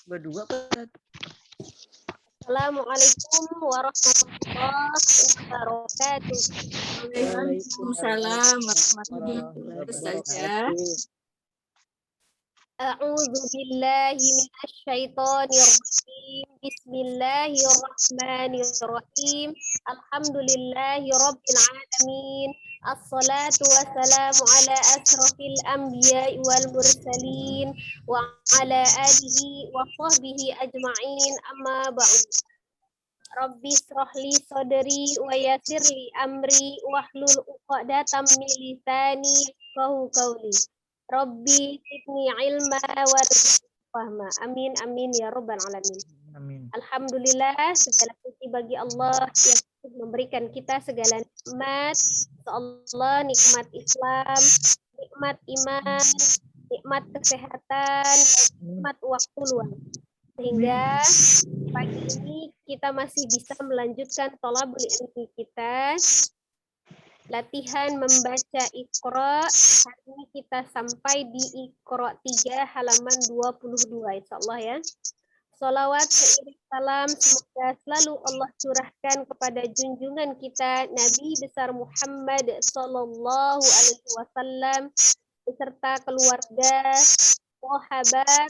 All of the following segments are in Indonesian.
Berdua Pak. Assalamualaikum warahmatullahi wabarakatuh. Waalaikumsalam warahmatullahi wabarakatuh. A'udzu billahi minasyaitonir rajim. Bismillahirrahmanirrahim. Alhamdulillahi rabbil alamin. Assalatu wassalamu ala asrafil anbiya'i wal mursalin wa ala alihi wa sahbihi ajma'in, amma ba'd. Rabbi shrah li sadri wa yassir li amri wahlul 'uqdatam min lisani yafqahu qawli. Rabbi zidni ilma wa fahma. Amin amin ya rabbal alamin. Amin. Alhamdulillah, segala puji bagi Allah yang memberikan kita segala nikmat. Allah, nikmat Islam, nikmat iman, nikmat kesehatan, nikmat waktu luang. Sehingga pagi ini kita masih bisa melanjutkan thalabul ilmi kita. Latihan membaca Iqra. Hari ini kita sampai di Iqra 3 halaman 22 insyaallah ya. Sholawat seiring salam semoga selalu Allah curahkan kepada junjungan kita Nabi besar Muhammad sallallahu alaihi wasallam beserta keluarga, sahabat dan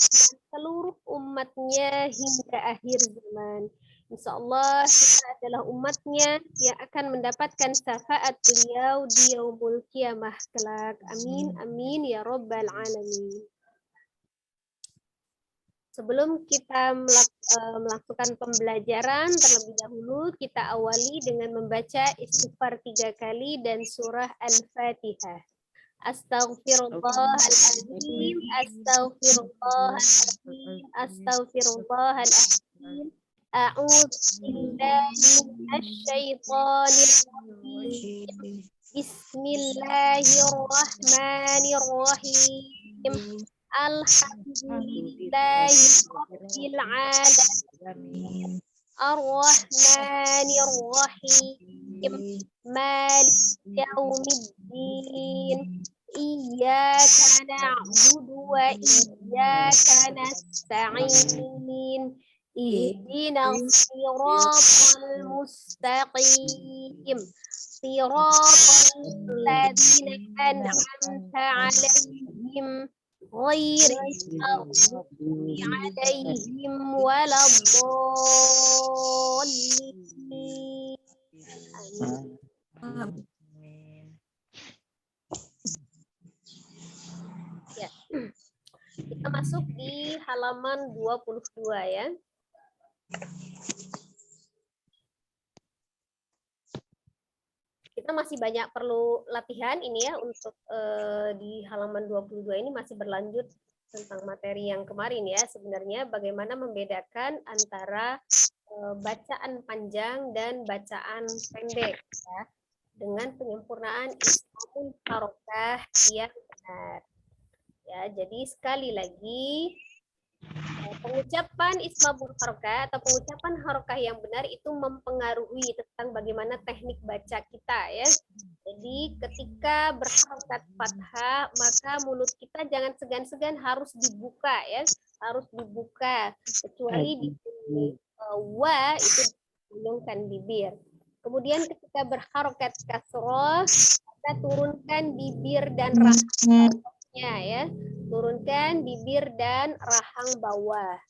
seluruh umatnya hingga akhir zaman. Insyaallah kita adalah umatnya yang akan mendapatkan syafaat beliau di yaumul qiyamah kelak. Amin amin ya rabbal alamin. Sebelum kita melakukan pembelajaran terlebih dahulu, kita awali dengan membaca istighfar 3 kali dan surah Al-Fatihah. Astaghfirullahaladzim, astaghfirullahaladzim, astaghfirullahaladzim. A'udzu billahi minasyaitonir rajim. Bismillahirrahmanirrahim. Alhamdulillahi rabbil alamin. Ar-Rahmanir Rahim. Maliki yaumiddin. Iyyaka na'budu wa iyyaka nasta'in. Ihdinas siratal mustaqim. Siratal ladzina an'amta 'alaihim ghairil maghdubi 'alaihim waladdallin. Amin. Ya. Kita masuk di halaman 22 ya. Kita masih banyak perlu latihan ini ya untuk di halaman 22 ini masih berlanjut tentang materi yang kemarin ya. Sebenarnya bagaimana membedakan antara bacaan panjang dan bacaan pendek ya, dengan penyempurnaan ismul harokah yang benar. Ya, jadi sekali lagi pengucapan ismul harokah atau pengucapan harokah yang benar itu mempengaruhi tentang bagaimana teknik baca kita ya. Jadi ketika berharokat fathah maka mulut kita jangan segan-segan harus dibuka ya, harus dibuka kecuali di wa itu menurunkan bibir. Kemudian ketika berharokat kasroh kita turunkan bibir dan rahangnya ya, turunkan bibir dan rahang bawah.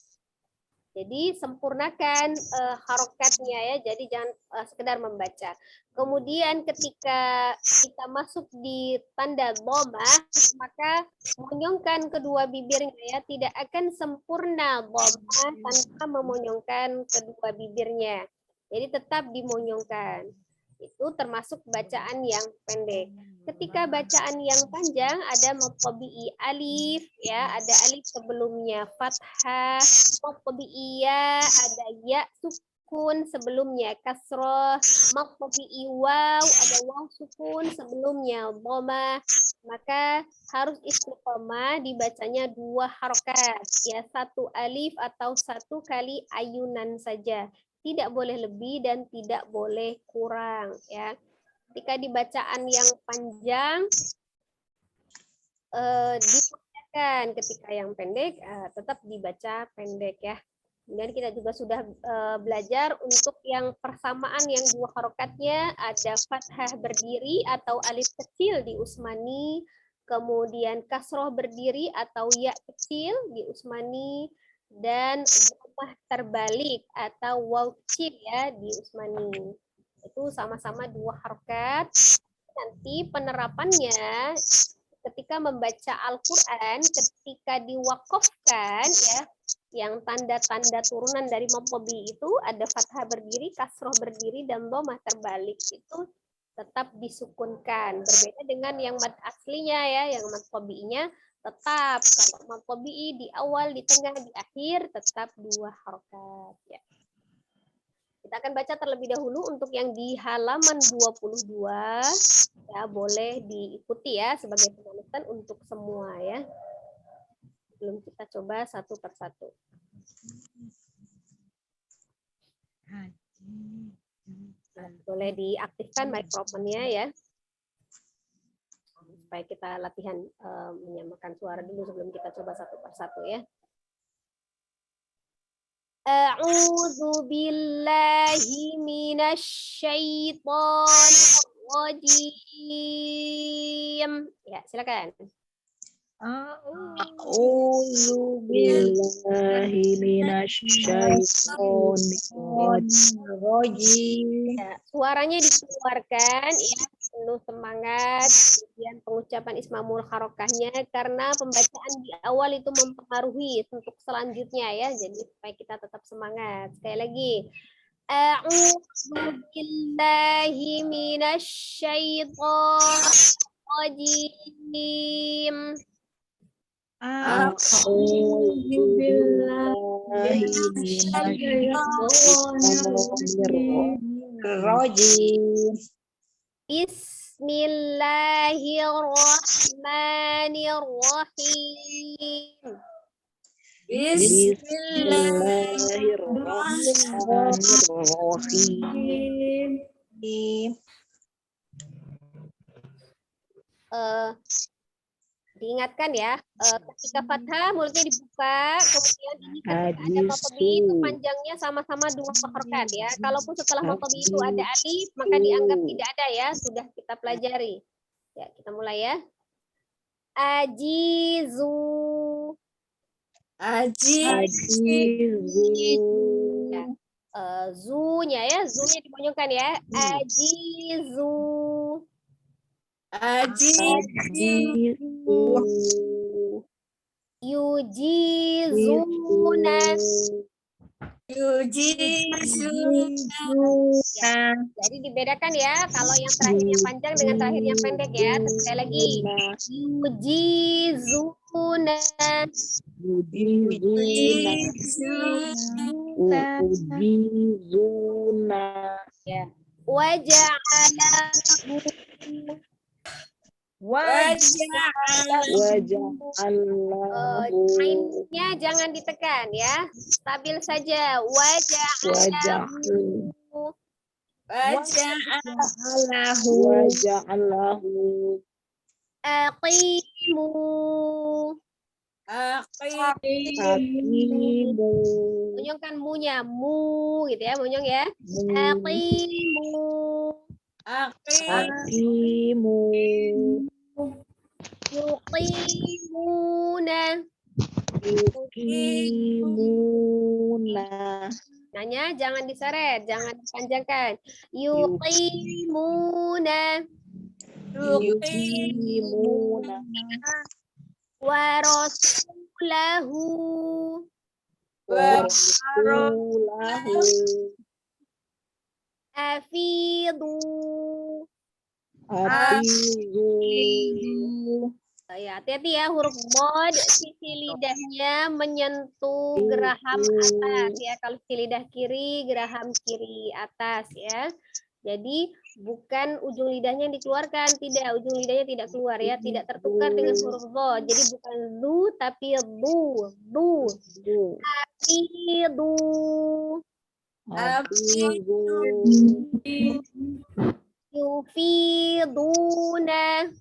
Jadi sempurnakan harokatnya ya, jadi jangan sekedar membaca. Kemudian ketika kita masuk di tanda dhamma maka monyongkan kedua bibirnya ya, tidak akan sempurna dhamma tanpa memonyongkan kedua bibirnya. Jadi tetap dimonyongkan. Itu termasuk bacaan yang pendek. Ketika bacaan yang panjang ada maqtabi'i alif ya, ada alif sebelumnya fathah, maqtabi'iyya ada ya sukun sebelumnya kasroh, maqtabi'i waw ada waw sukun sebelumnya dhamma, maka harus istiqomah dibacanya 2 harokat ya, 1 alif atau 1 kali ayunan saja. Tidak boleh lebih dan tidak boleh kurang ya. Ketika di bacaan yang panjang dilebarkan, ketika yang pendek tetap dibaca pendek ya. Kemudian kita juga sudah belajar untuk yang persamaan yang dua harokatnya, ada fathah berdiri atau alif kecil di Utsmani, kemudian kasroh berdiri atau ya kecil di Utsmani, dan dhammah terbalik atau waw kecil ya di Utsmani. Itu sama-sama dua harokat. Nanti penerapannya ketika membaca Al-Quran, ketika diwakafkan ya, yang tanda-tanda turunan dari mampobi itu ada fathah berdiri, kasroh berdiri, dan dhammah terbalik itu tetap disukunkan. Berbeda dengan yang mad aslinya ya, yang mad tabi'inya tetap kalau mad tabi'i di awal, di tengah, di akhir tetap dua harokat ya. Kita akan baca terlebih dahulu untuk yang di halaman 22 ya, boleh diikuti ya sebagai penulisan untuk semua ya. Belum kita coba satu persatu. Boleh diaktifkan mikrofonnya ya. Supaya kita latihan menyamakan suara dulu sebelum kita coba satu persatu ya. A'udzu billahi minasy syaithanir rajim. Ya, silakan. A'udzu billahi minasy syaithanir rajim. Ya, suaranya dikeluarkan ya, penuh semangat. Kemudian pengucapan ismamul harokahnya karena pembacaan di awal itu mempengaruhi untuk selanjutnya ya. Jadi supaya kita tetap semangat. Sekali lagi. A'udzu billahi minasy syaithanir rajim. A'udzu billahi minasy rajim. Bismillahirrahmanirrahim. Bismillahirrahmanirrahim. Diingatkan ya, ketika fathah mulutnya dibuka, kemudian ini ketika ada matobi itu panjangnya sama-sama dua harokat ya. Kalaupun setelah matobi itu ada alif, maka dianggap tidak ada ya, sudah kita pelajari. Ya, kita mulai ya. Ajizu. Ya. Zu-nya ya, zu-nya dimonyongkan ya. Ajizu. Yujizuna. Jadi dibedakan ya, kalau yang terakhirnya panjang dengan terakhirnya pendek ya. Sekali lagi. Yujizuna. Ya. Waja'alahu. Ainnya jangan ditekan ya, stabil saja. Waja'alahu. Aqimu. Monyongkan mu-nya, mu gitu ya, monyong ya. Aqimu. Yuqimuna. Nanya jangan diseret, jangan dipanjangkan. Yuqimuna. Wa rasulahu. Afidu. Ya, hati-hati ya, huruf bod sisi lidahnya menyentuh geraham atas ya. Kalau sisi lidah kiri, geraham kiri atas ya. Jadi bukan ujung lidahnya yang dikeluarkan, tidak, ujung lidahnya tidak keluar ya, tidak tertukar dengan huruf bod. Jadi bukan du tapi du. Afidu. Yufiduna.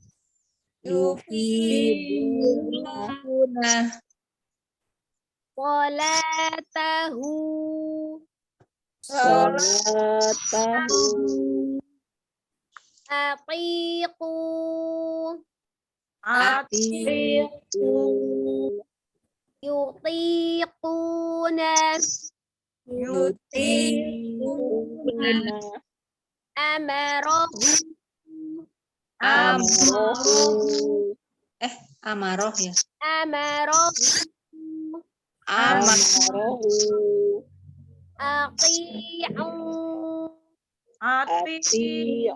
Salatahu. Salatahu. Aqiqu. Atiqu. Yutiquna. Yutiquna. Amarahu. Amarahu. Amaroh ya. Amarahu. Amarahu. Aqi'u. Atiqu.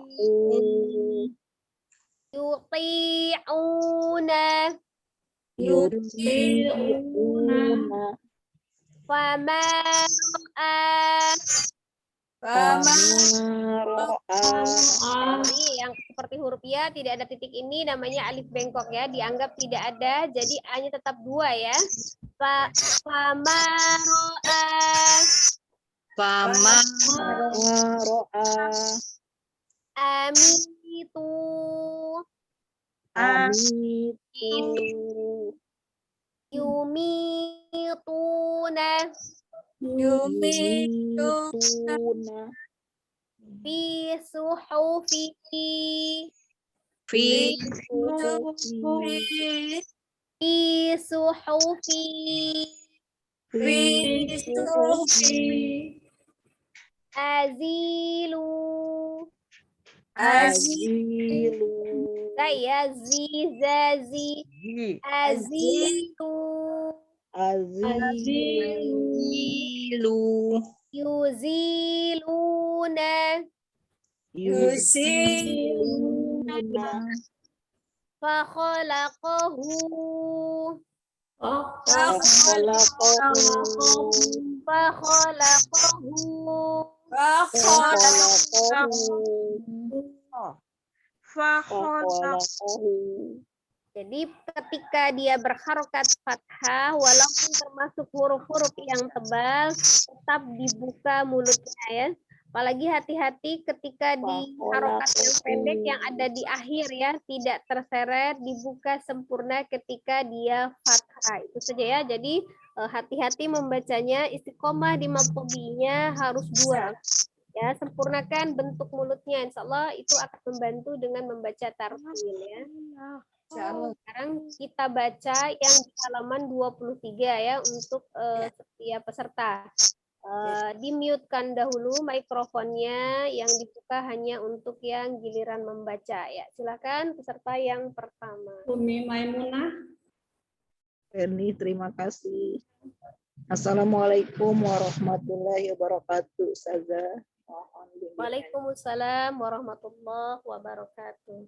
Yuti'una. Yutiquna. Fama Jadi yang seperti huruf ya tidak ada titik ini namanya alif bengkok ya, dianggap tidak ada, jadi a-nya tetap 2 ya. Fama Fama Ro'a. amitu. Amitu. Yumituna. Yumituna. Fi suhufi. fi Fi suhufi. Azilu. Azilu. Saya zizazi. Azilu. Azilu. Yuziluna. Yuziluna. Fakhalaqahu. Fakhalaqahu. Fakhalaqahu. Jadi ketika dia berharokat fathah, walaupun termasuk huruf-huruf yang tebal, tetap dibuka mulutnya ya. Apalagi hati-hati ketika di harokat yang pendek yang ada di akhir ya, tidak terseret, dibuka sempurna ketika dia fathah. Itu saja ya. Jadi hati-hati membacanya, istiqomah di maf'ulnya harus 2. Ya, sempurnakan bentuk mulutnya. Insya Allah itu akan membantu dengan membaca tartil ya. Sekarang kita baca yang di halaman 23 ya untuk setiap peserta. Di-mute-kan dahulu mikrofonnya, yang dibuka hanya untuk yang giliran membaca ya. Silakan peserta yang pertama. Umi Maimunah. Ferni, terima kasih. Assalamualaikum warahmatullahi wabarakatuh. Ustazah. Mohon bimbingan. Waalaikumsalam warahmatullahi wabarakatuh.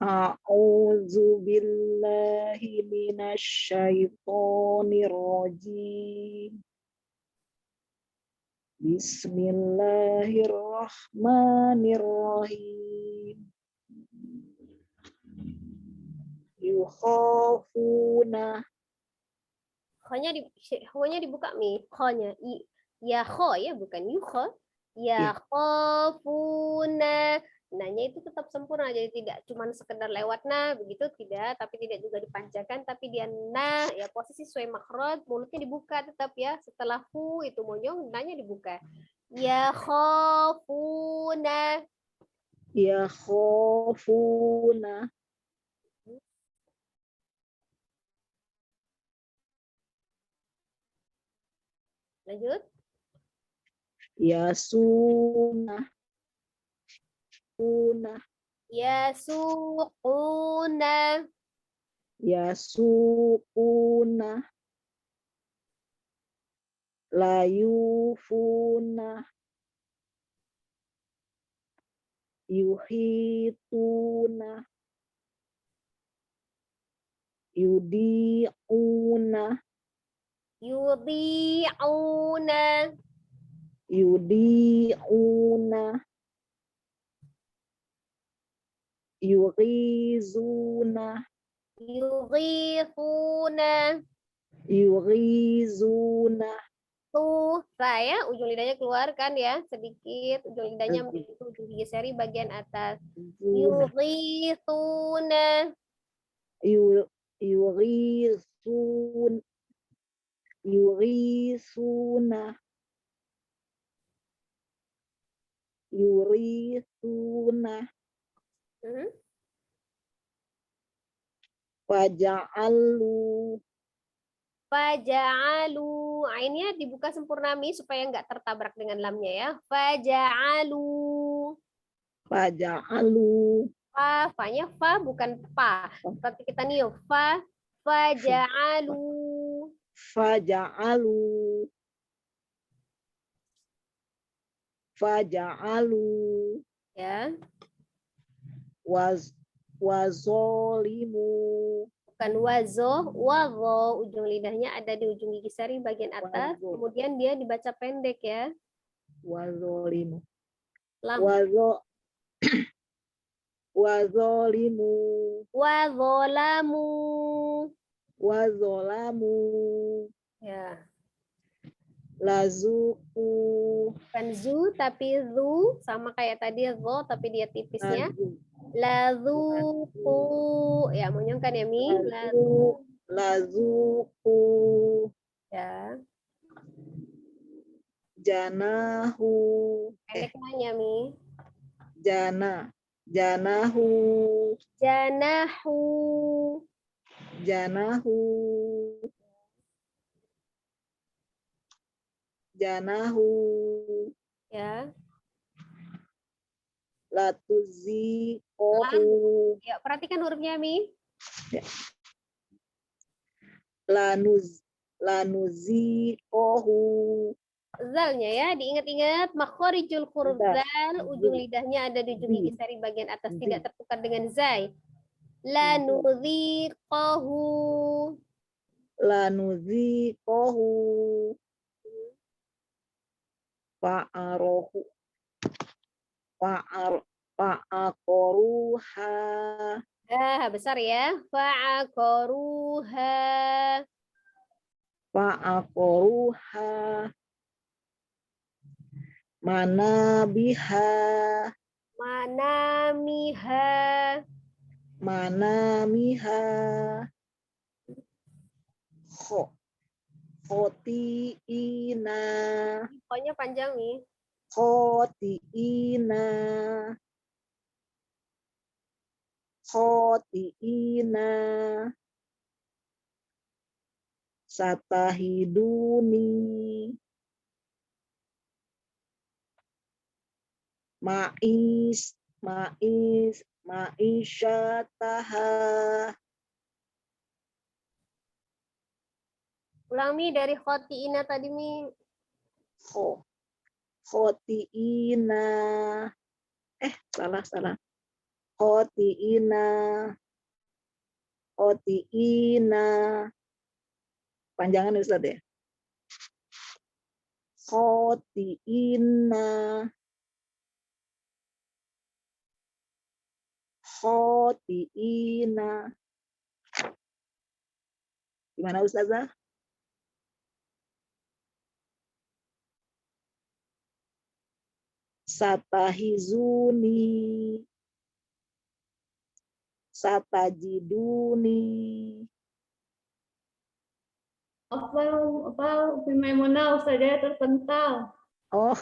A'udzu billahi minasy syaithanir rajim. Bismillahirrahmanirrahim. Yukhafuna. Kho-nya dibuka Mi. Kho-nya. Ya kho ya, bukan yukho. Ya khafuna. Nah-nya itu tetap sempurna, jadi tidak cuma sekedar lewat nah begitu, tidak, tapi tidak juga dipanjangkan, tapi dia nah ya posisi sesuai makhraj, mulutnya dibuka tetap ya. Setelah fu itu monyong, nah-nya dibuka. Ya khafuna. Ya khafuna. Lanjut. Ya sunah. Ya suquna. Ya suquna. La yufuna. Yuhituna. Yudi'una. Yudi'una. Yudi'una. Yughizuna. Yughithuna. Yughizuna. Saya ujung lidahnya keluarkan ya sedikit, ujung lidahnya menyentuh ujung gigi seri bagian atas. Yughithuna. Yurisuna. Yurisuna. Hmm? Faja'alu. Faja'alu. Ainnya dibuka sempurna Mi supaya nggak tertabrak dengan lamnya ya. Faja'alu. Faja'alu. Fa-nya fa bukan pa. Berarti kita nih fa. Faja'alu. Faja'alu. Faja'alu. Ya. Wazolimu. Bukan wazo, wazo. Ujung lidahnya ada di ujung gigi sari bagian atas. Wazo. Kemudian dia dibaca pendek ya. Wazolimu. Lam. Wazolimu. Wazolamu. Wazolamu. Ya. Lazuku. Bukan zu tapi zu. Sama kayak tadi zo tapi dia tipisnya. Lazuku. Ya, monyongkan ya Mi. Lazuku. Ya. Janahu. Pendeknya Mi. Janahu. Janahu. Janahu. Janahu. Ya. Latuzikohu. Ya, perhatikan hurufnya Mi. Lanuzikohu. Zalnya ya, diingat-ingat makhorijul huruf Zal. zal, ujung lidahnya ada di ujung gigi sari bagian atas tidak tertukar dengan zai. Lanudziqahu. Lanuzikohu. Fa'arohu. Fa'akoruha. Besar ya. Fa'aqaruha. Fa'akoruha. Manabiha. Manamiha. Manamiha. Khotiina. Pokoknya panjang nih. Khotiina. Khotiina. Satahiduni. Ma'isyataha. Ulang Mi dari khotiina tadi Mi. Khotiina. Salah. Khotiina. Panjangan Ustaz ya. Khotiina. Gimana Ustazah? Satahizuni. Satajiduni. Apa Maimunah Ustazah terpental. Oh,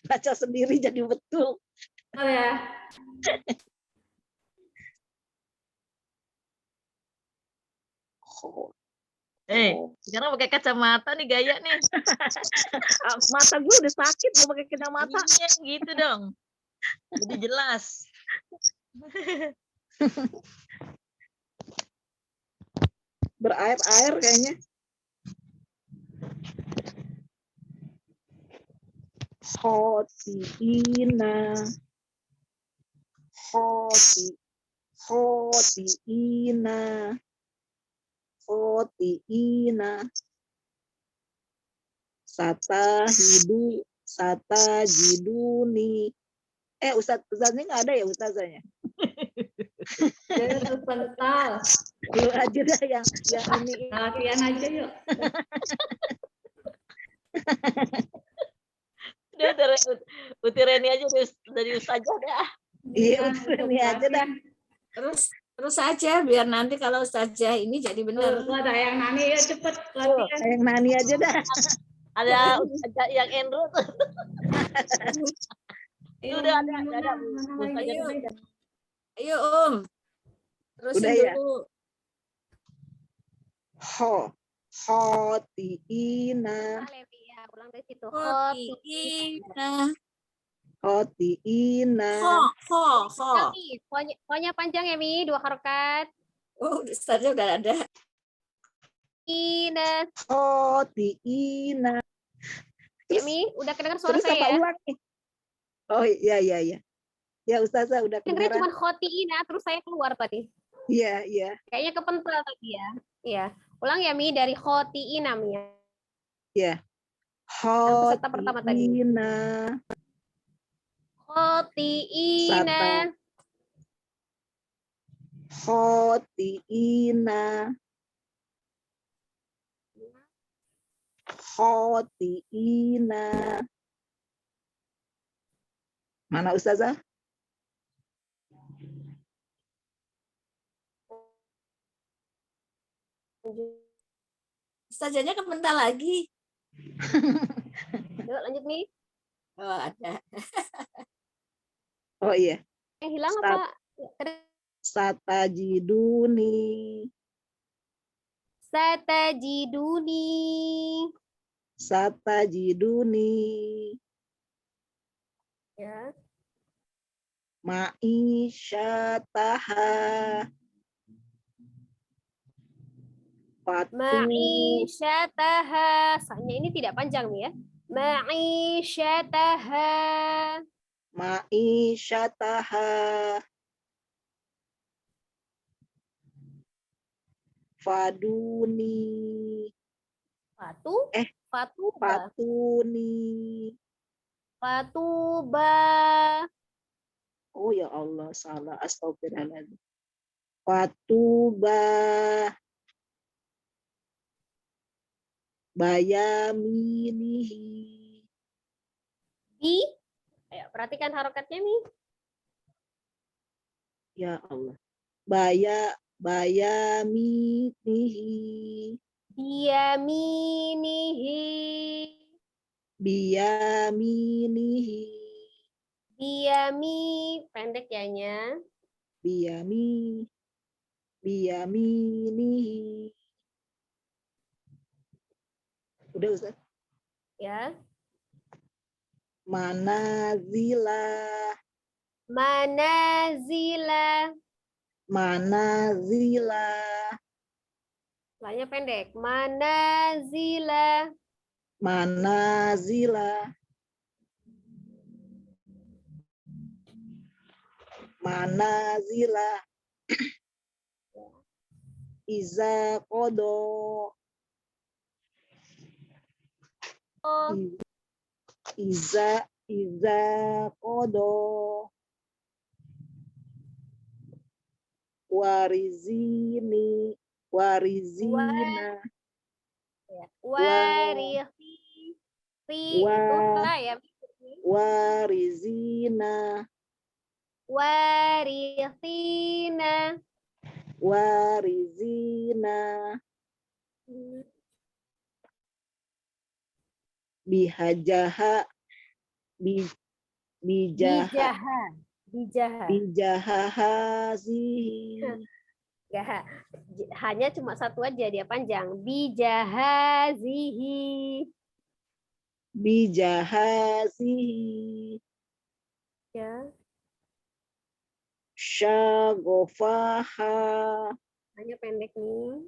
baca sendiri jadi betul. Betul ya. Sekarang pakai kacamata nih gaya nih. Mata gue udah sakit gue pakai kacamata. Iya, gitu dong. Jadi jelas. Berair-air kayaknya. Khotiina. Khotiina. Satajiduni. Ustaznya nggak ada ya Ustazanya? Jadi terpental. Lu aja dah yang ini. Latihan aja yuk. Udah Utireni aja dari Ustazah dah. Iya, untuk ini aja dah. latihan. Terus aja biar nanti kalau Ustazah ini jadi benar. Tuh, ada yang nani ya cepet latihan. Yang Nani aja dah. Ada Ustazah yang Endro tuh. Ayo, Udah ada mana Ustazah lagi? Nurul. Ayo terusin Udah ya? dulu. Khotiina. Levi ya, ulang dari situ. Khotiina. Khotiina. Kho. Pokoknya panjang ya Mi, 2 harokat. Oh, Ustazah udah ada. Ina. Khotiina. Ya Mi, udah kedengar suara Terus saya apa ya? ulang nih? Oh iya. Ya Ustazah udah Dengarnya kedengaran. cuma khotiina, terus saya keluar tadi. Iya. Kayaknya kepental tadi ya. Iya. Ulang ya Mi, dari khotiina Mi ya. Iya. peserta pertama tadi. Khotiina. Khotiina. Khotiina. Khotiina. Mana Ustazah? Ustazahnya kemental lagi. Yuk lanjut Mi. Oh, ada. Oh iya. Yang hilang Stop. apa? Satajiduni. Satajiduni. Satajiduni. Ya. Ma'isyataha. Ma'isyataha. Sahnya ini tidak panjang nih ya. Ma'isyataha. Ma'isyataha. Faduni. Fatuba. Fatuni. Fatuba. Oh ya Allah, salah. Astagfirullahaladzim. Fatuba. Bayaminihi. Ayo perhatikan harokatnya nih. Ya Allah. Bayaminihi. Biyaminihi. Biyaminihi. Biyami. Pendek ya nya. Biyaminihi. Udah Ustaz? Ya. Manazila. Manazila. Manazila. Lanya pendek. Manazila. Manazila. Manazila. Iza kodo. Iza kodo. Warizina. Warithi. Itu setelah ya. Warizina. Warithina. Warizina. Bihajaha. Bijahazi. Ya, hanya cuma satu aja dia panjang. Bijahazihi. Bijahazihi. Ya. Syagofaha. Hanya pendek nih.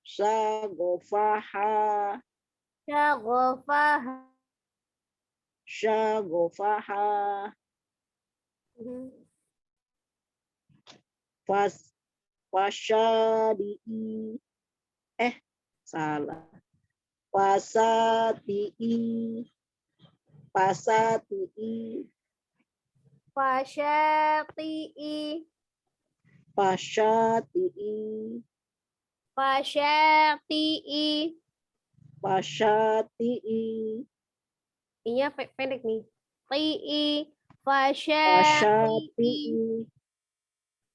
Syagofaha. Syagofaha. Syagofaha. Fasyadi'i. Salah. Fasati'i. Fasati'i. Fasyati'i. Fasyati'i. Fasyati'i. Fasyati'i. I-nya pendek nih. Ti'i, fasyati'i. Fasyati'i.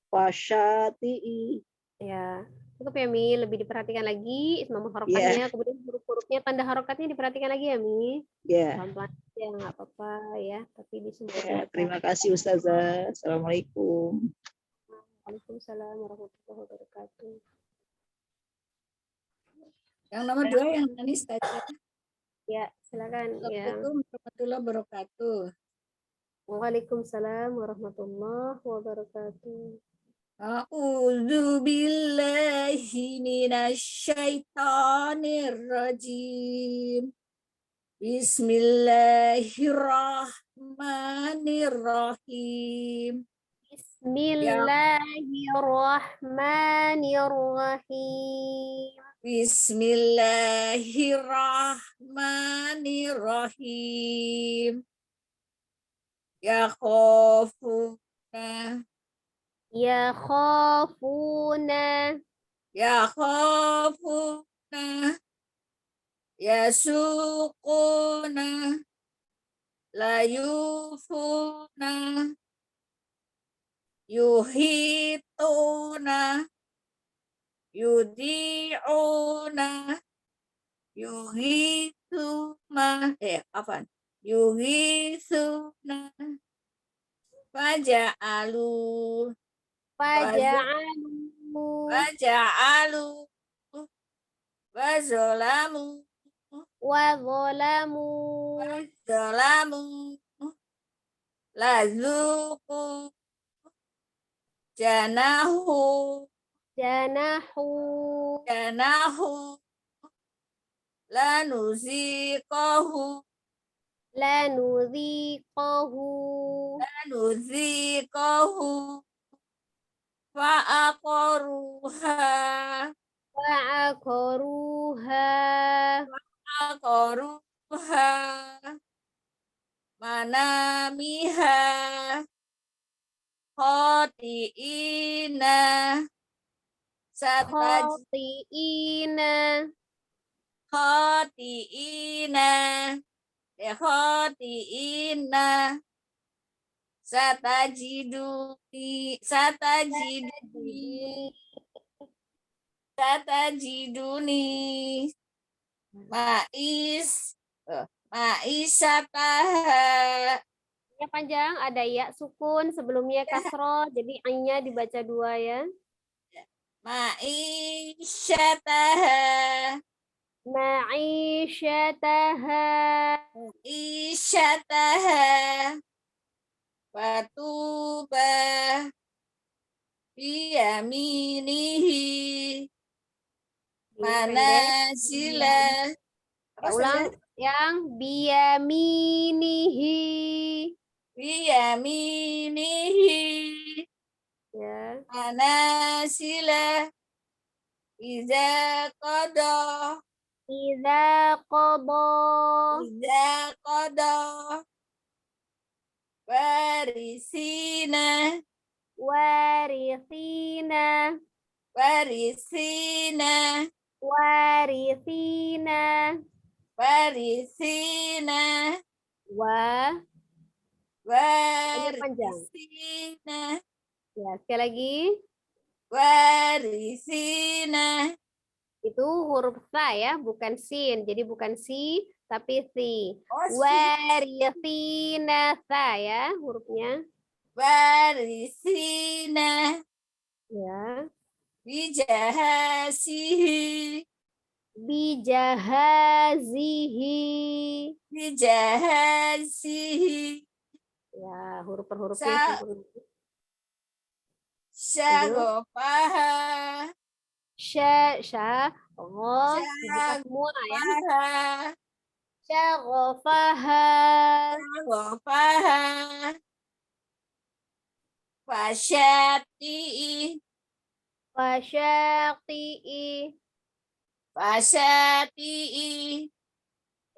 Fasyati'i. Ya, cukup ya Mi, lebih diperhatikan lagi isma Ya, harokatnya, kemudian huruf-hurufnya tanda harokatnya diperhatikan lagi ya Mi. ya. Pelan-pelan aja nggak apa-apa ya, tapi Ya, disempurnakan. terima kasih Ustazah. Assalamualaikum. Waalaikumsalam warahmatullahi wabarakatuh. Yang nomor 2 yang mana Ustazah? Ya, silakan yang Assalamualaikum warahmatullahi wabarakatuh. Waalaikumsalam warahmatullahi wabarakatuh. A'udzu billahi minasyaitonir rajim. Bismillahirrahmanirrahim. Bismillahirrahmanirrahim. Bismillahirrahmanirrahim. Ya khafuna. Ya khafuna. Ya khafuna. Ya suquna. La yufuna. Yuhituna. Yudi'una. Yuhituma. Apa? Yuhituna. Faja'alu. Faja'alu. Faja'alu. Wazolamu. Wa zalamu. Zolamu. Lazuku. Janahu. Janahu. Janahu. Lanuziqahu. Lanuziqahu. Lanuziqahu. Fa'aqaruha. Fa'aqaruha. Fa'aqaruha. Manamiha. Khoti'ina. Khati'ina. Khoti'ina. Khoti'ina. Satajiduni. Satajiduni. Ma'isyataha. Ini panjang, ada ya sukun, sebelumnya kasroh, jadi anya dibaca 2 ya. Ma'isyataha. Ma'isyataha. Isyataha. Fatubah. Biyaminihi. Manasila. Ya, ulang yang biyaminihi. Biyaminihi. Ya. Manasila. Iza qada. Iza qada. Iza qada. Warisina. Warisina. Warisina. Warisina. Warisina. Wa. Panjang. Warisina. Ya, sekali lagi. Warisina. Itu huruf sa ya, bukan sin. Jadi bukan si, tapi si. Oh, Warisina sa ya hurufnya. Warisina. Ya. Bijahasihi. Bijahazihi. Bijahasihi. Ya, huruf per huruf ya. Syagofaha. Dibuka semua ya. Syagofaha. Syagofaha. Fasyati'i. Fasyati'i. Fasyati'i.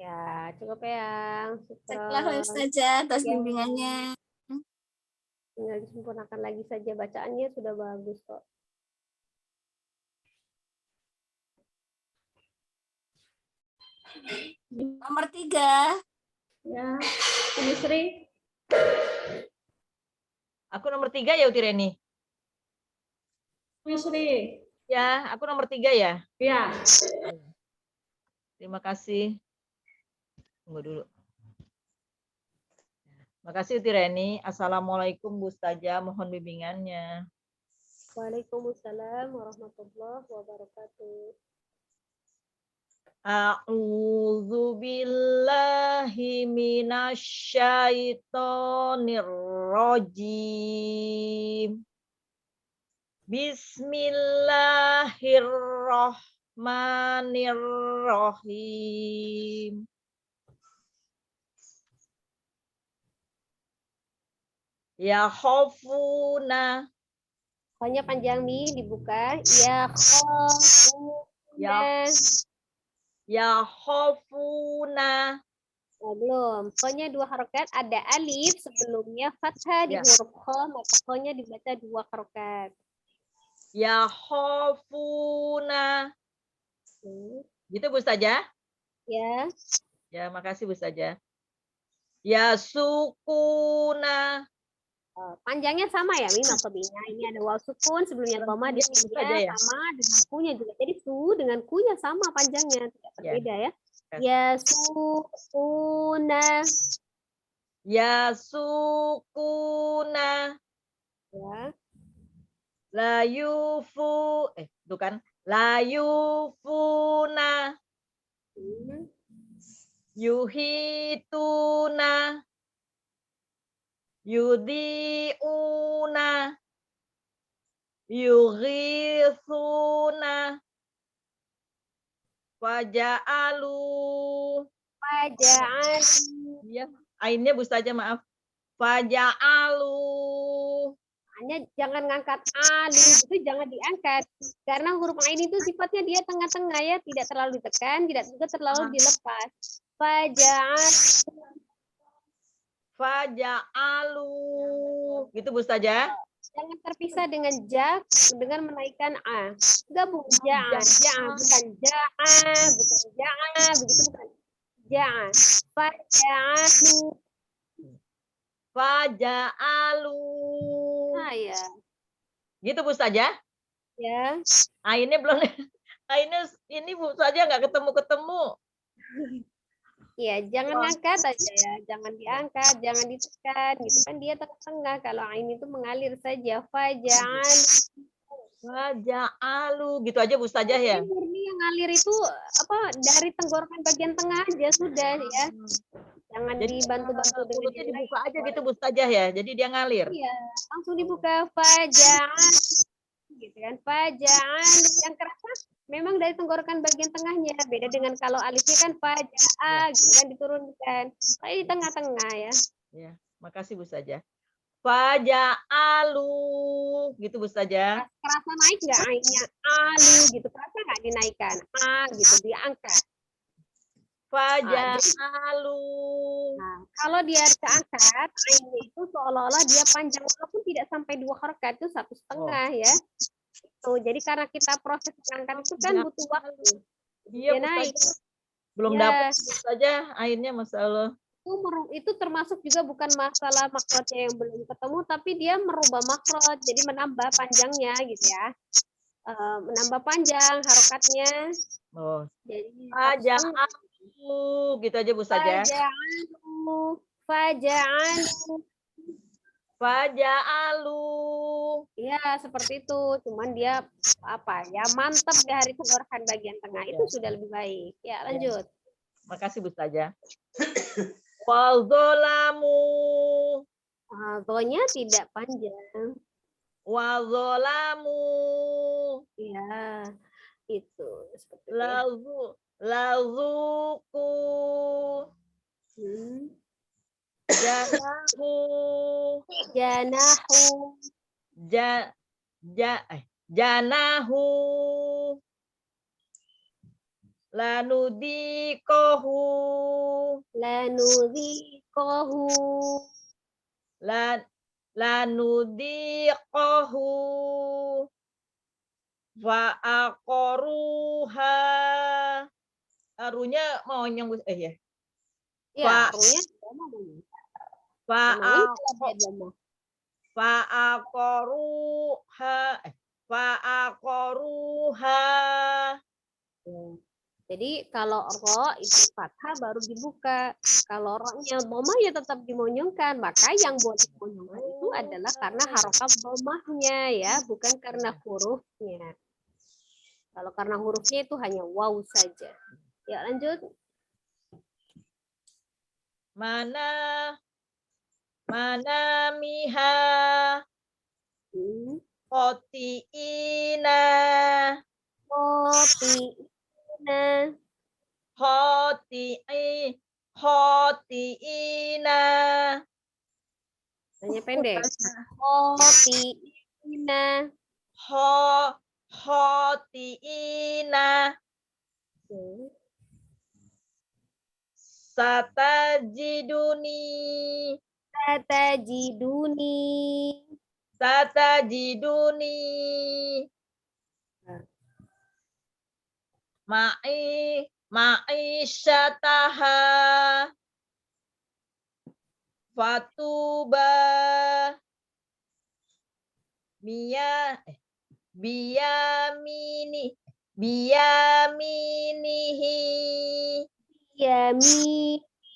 Ya, cukup ya. Setelah saja atas Ya. bimbingannya. Tinggal disempurnakan lagi saja, bacaannya sudah bagus kok. Nomor 3. Ya. Ibu Sri. Aku nomor 3 ya, Utireni? Ibu Sri. Ya, aku nomor 3 ya. Ya. Terima kasih. Tunggu dulu. Makasih Utireni. Assalamualaikum Bu Ustazah, mohon bimbingannya. Waalaikumsalam warahmatullahi wabarakatuh. A'udzu billahi minasyaitonir rajim. Bismillahirrahmanirrahim. Ya khafuna. Pokoknya panjang nih dibuka. Ya khafuna. Ya khafuna. Oh, belum. Pokoknya 2 harokat, ada alif sebelumnya fathah di Ya. huruf kha, maka pokoknya dibaca 2 harokat. Ya khafuna. Gitu Bu Ustazah? Ya. Ya, makasih Bu Ustazah. Ya sukuna. Panjangnya sama ya, Mim maksudnya. Ini ada waw sukun sebelumnya koma di saja ya? sama dengan kunya juga. Jadi su dengan kunya sama panjangnya, tidak berbeda ya. Ya sukuna. Ya sukuna. Ya. La yufu. Itu kan. La yufuna. Yuhituna. Yudiuna. Yughithuna. Faja'alu. Faja'alu. Ya, ainnya Bu Ustazah maaf. Faja'alu. Hanya jangan ngangkat alu, itu jangan diangkat. Karena huruf ain itu sifatnya dia tengah-tengah ya, tidak terlalu ditekan, tidak juga terlalu dilepas. Faja'alu. Faja'alu. Gitu Bu Ustazah? Jangan terpisah dengan ja dengan menaikkan a. Gabung ja'a, bukan ja'a, begitu bukan. Ja'a. Faja'alu. Faja'alu. Ya. Gitu Bu Ustazah? Ya. Ainnya belum. Ainnya ini Bu Ustazah nggak ketemu-ketemu. Ya, jangan angkat aja ya, jangan diangkat, jangan ditekan, gitu kan dia tengah-tengah. Kalau ain itu mengalir saja. Faja'alu, gitu aja Bu Ustazah ya. Murni yang ngalir itu apa dari tenggorokan bagian tengah aja sudah ya. Jangan dibantu-bantu dengan mulutnya dibuka aja gitu Bu Ustazah ya. Jadi dia ngalir. Iya, langsung dibuka faja'alu, gitu kan. Faja'alu yang kerasa memang dari tenggorokan bagian tengahnya, beda dengan kalau alifnya kan faja'a, gitu kan diturunkan. Kayak di tengah-tengah ya. Ya, makasih Bu Ustazah. Faja'alu, gitu Bu Ustazah. Kerasa naik nggak ainnya? Alu gitu, kerasa nggak dinaikkan? A gitu, diangkat. Faja'alu. Nah, kalau dia keangkat, ainnya itu seolah-olah dia panjang, walaupun tidak sampai 2 harokat, itu 1,5 ya. Jadi karena kita proses mengangkat itu kan butuh waktu. Iya, Dia naik. Belum dapat saja airnya, Masya Allah. Itu termasuk juga bukan masalah makrotnya yang belum ketemu, tapi dia merubah makrot, jadi menambah panjangnya gitu ya. Menambah panjang harokatnya. Oh. Jadi Faja'alu, gitu aja Bu saja. Faja'alu. Faja'alu. Ya, seperti itu. Cuman dia apa ya, mantap di hari tenggorokan bagian tengah. Itu sudah lebih baik. Ya, lanjut. Makasih Bu saja. Wazolamu. Zonya tidak panjang. Wazolamu. Ya, itu. Seperti Lazuku. Janahu. Janahu. Janahu. Lanudikohu. Lanudikohu. Lanudikohu. Fa'aqoruha. Runya monyong, ya. Ya, Fa- runya Fa'a dia domah. fa'aqaruha fa'aqaruha. Jadi kalau ro itu fathah baru dibuka. Kalau ro-nya domah ya tetap dimonyongkan. Maka yang buat dimonyongkan itu adalah karena harokat domahnya ya, bukan karena hurufnya. Kalau karena hurufnya itu hanya waw saja. Ya lanjut. Mana miha khotiina Khotiina. khotiina. Hanya pendek. Khotiina. Khotiina. Satajiduni Satajiduni. satajiduni ma'isyataha fatuba biyaminihi Yaminihi.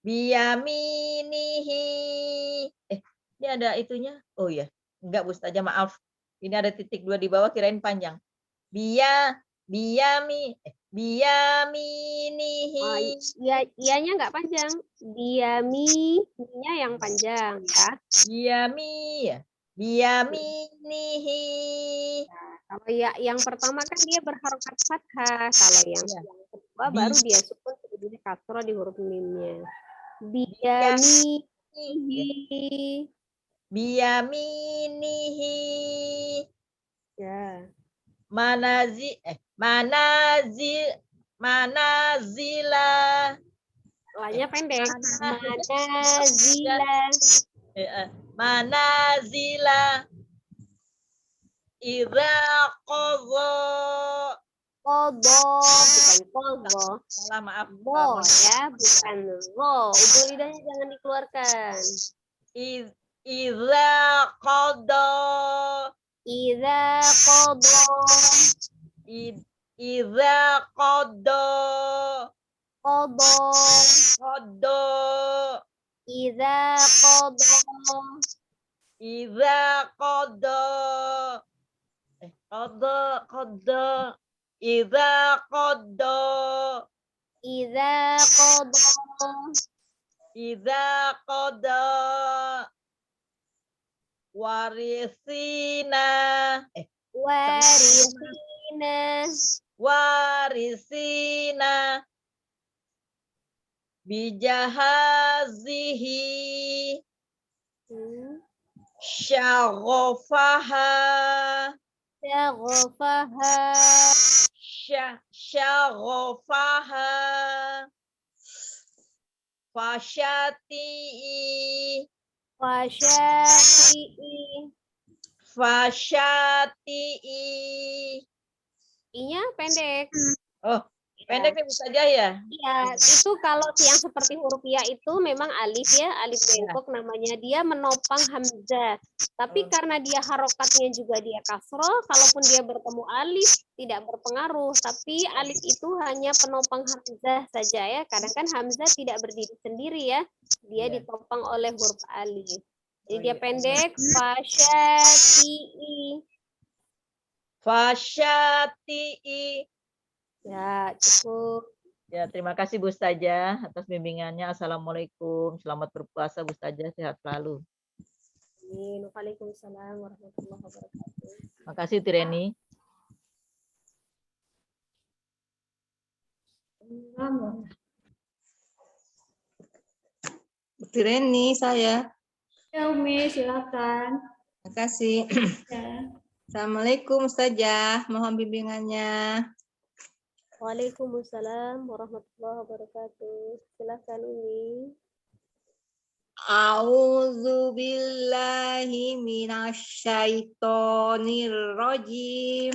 biyaminihi. Ini ada itunya. Oh ya, enggak Bu Ustazah, maaf. Ini ada titik 2 di bawah, kirain panjang. Biyaminihi. Ianya nggak panjang. Biyami-nya yang panjang ya. Biyaminihi. Kalau ya yang pertama kan dia berharokat fathah. Kalau yang kedua baru dia sukun kemudian kasroh di huruf mimnya. Biyaminihi. Biyaminihi. Ya. Manazila. Lanya pendek. Manazila. Manazila. Idza qadha. Kodo, bukan kodo. Salah, maaf. Bo ya, bukan ro. Ujung lidahnya jangan dikeluarkan. Idza qadha. Idza kodo. Idza qadha. Kodo. Qadha. Idza kodo. Idza qadha. Qadha. Idza qadha. Idza kodo. Idza qadha. Warisina. Warisina. Warisina. Bijahazihi. Syaghafaha. Syaghafaha. Syaghafaha. Fasyati'i. Fasyati'i. Fasyati'i. I-nya pendek. Oh, pendek nih saja ya? Iya, itu kalau yang seperti huruf ya itu memang alif ya, alif bengkok namanya. Dia menopang hamzah. Tapi karena dia harokatnya juga dia kasroh, kalaupun dia bertemu alif tidak berpengaruh. Tapi alif itu hanya penopang hamzah saja ya. Kadang kan hamzah tidak berdiri sendiri ya. Dia ditopang oleh huruf alif. Jadi dia pendek. Fasyati'i. Fasyati'i. Ya, cukup. Ya, terima kasih Bu Ustazah atas bimbingannya. Assalamualaikum. Selamat berpuasa Bu Ustazah, sehat selalu. Amin. Waalaikumsalam warahmatullahi wabarakatuh. Terima kasih Tireni. Tireni saya. Ya Umi, silakan. Terima kasih. Ya. Assalamualaikum Ustazah, mohon bimbingannya. Waalaikumsalam warahmatullahi wabarakatuh. Silakan Umi. A'udzu billahi minasyaitonir rajim.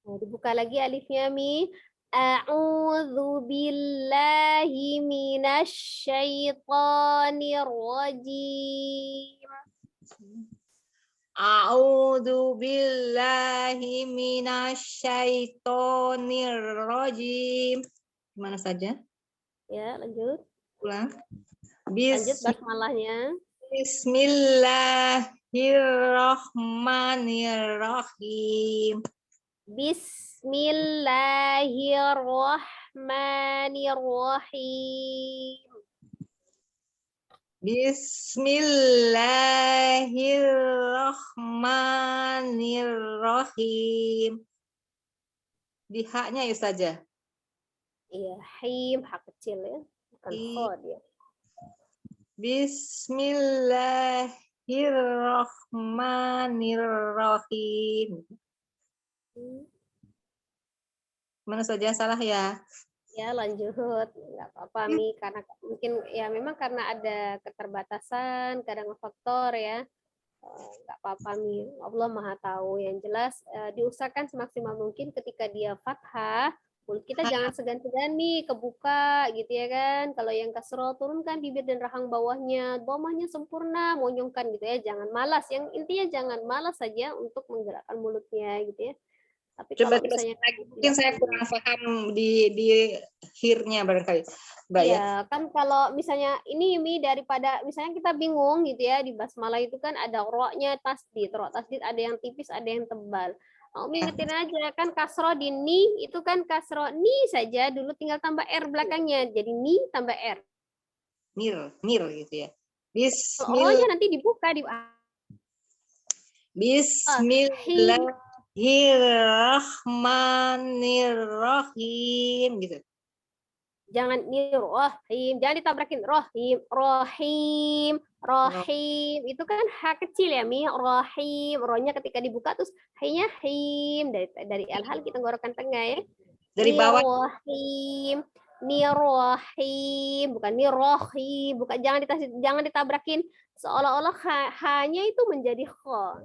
Nah, dibuka lagi alifnya Mi. A'udzu billahi minasyaitonir rajim. A'udzu billahi minasyaitonir rajim. Gimana saja? Ya, lanjut. Ulang. Lanjut basmalahnya. Bismillahirrahmanirrahim. Bismillahirrahmanirrahim. Bismillahirrahmanirrahim. Di haknya ya saja. Iya, him, hak kecil ya. Bukan kho dia. Bismillahirrahmanirrahim. Mana saja salah ya? Ya, lanjut. Nggak apa-apa, Mi. Karena mungkin ya memang karena ada keterbatasan, kadang faktor ya. Nggak apa-apa, Mi. Allah Maha Tahu. Yang jelas diusahakan semaksimal mungkin ketika dia fathah, mulut kita jangan segan-segan nih kebuka gitu ya kan. Kalau yang kasroh turunkan bibir dan rahang bawahnya, domahnya sempurna, monyongkan gitu ya. Jangan malas. Yang intinya jangan malas saja untuk menggerakkan mulutnya gitu ya. Tapi Coba kalau misalnya mungkin saya kurang paham di hirnya barangkali. Mbak ya. ya kan kalau misalnya ini Mi daripada misalnya kita bingung gitu ya di basmalah itu kan ada ro-nya tasdid, ro tasdid ada yang tipis ada yang tebal. Umi ingetin aja kan kasro di ni itu kan kasro ni saja dulu tinggal tambah r belakangnya jadi ni tambah r. Mir gitu ya. O-nya nanti dibuka di Bismillahirrahmanirrahim gitu. jangan ni rohim, jangan ditabrakin rohim itu kan h kecil ya Mi, rohim, rohnya ketika dibuka terus h-nya him dari al-hal kita tenggorokan tengah ya. Dari bawah. Nirohim bukan nirohim, bukan jangan ditabrakin seolah-olah h-nya itu menjadi kho,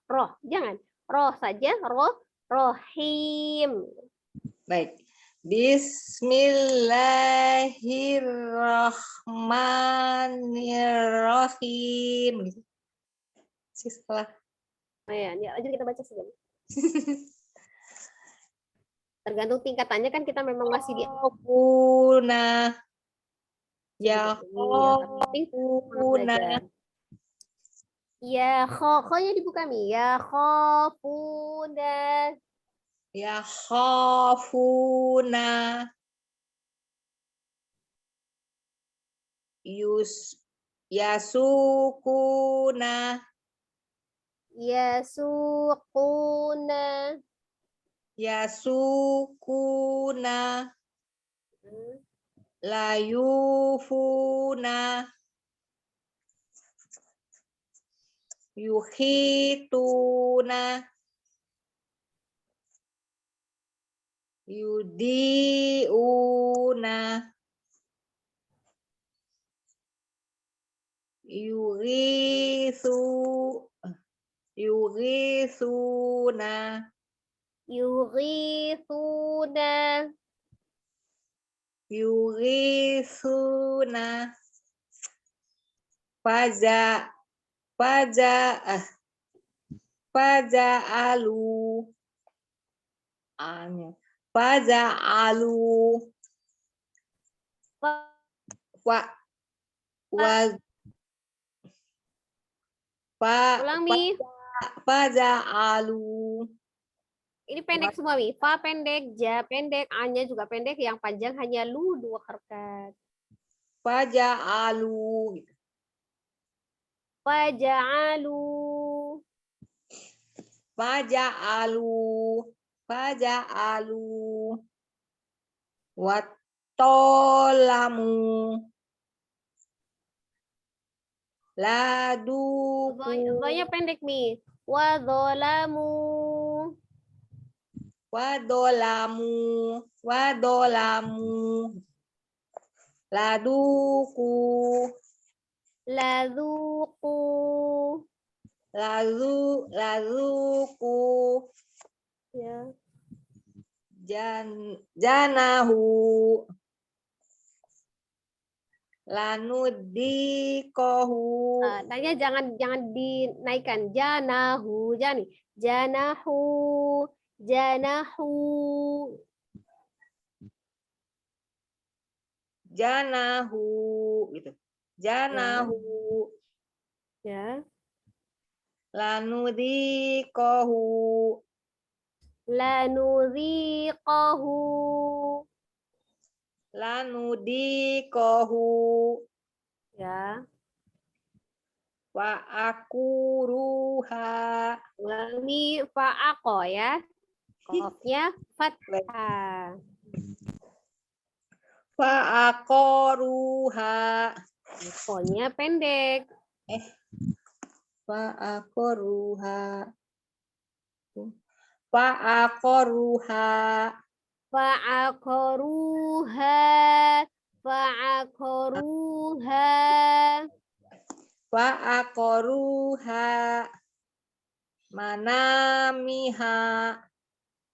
roh jangan roh saja rohim. Baik. Bismillahirrahmanirrahim. Setelah. Oh ya, lanjut kita baca saja. Tergantung tingkatannya kan kita memang masih di Khafuna. Ya khafuna. Ya kho-nya dibuka Mi. Ya khafuna. Ya khafuna. Yasukuna. Yasukuna. Yasukuna. Layufuna. Yuhituna. Yudiuna. Yughithuna. Faja'alu. Ulang Mi. Faja'alu. Ini pendek semua Mi. Fa pendek, ja pendek, a-nya juga pendek, yang panjang hanya lu 2 harokat. Faja'alu. Faja'alu. Wattolamu. Laduku. Dha-nya pendek Mi. Wadolamu. Laduku. Laduku. Lazuku. Ya. Janahu. Lanudikohu. Tanya jangan dinaikkan. Janahu, jangan nih. Janahu, janahu. Janahu gitu. Janahu. Ya. Lanudikohu. Lanudhiqahu. Lanudikohu. Ya. Wa akuruha. Ulangi fa'aqo ya. Qafnya fathah. Fa akoruha. Ko-nya pendek. Fa akoruha. Fa akoruha. Fa'aqaruha. Fa'aqaruha. Fa akoruha. Manamiha.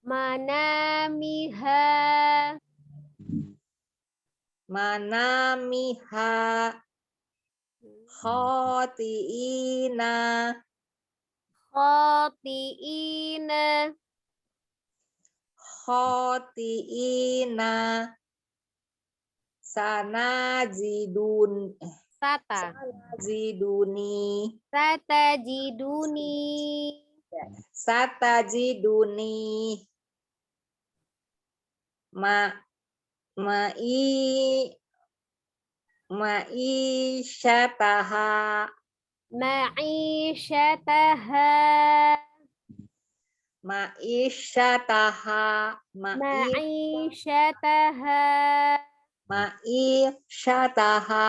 Manamiha. Manamiha. Khotiina. Khotiina. Khotiina. Sanajidun. Sata. Ziduni. Satajiduni. Satajiduni. Ma'isyataha. Ma'isyataha. Ma'isyataha. Ma'isyataha. Ma'isyataha.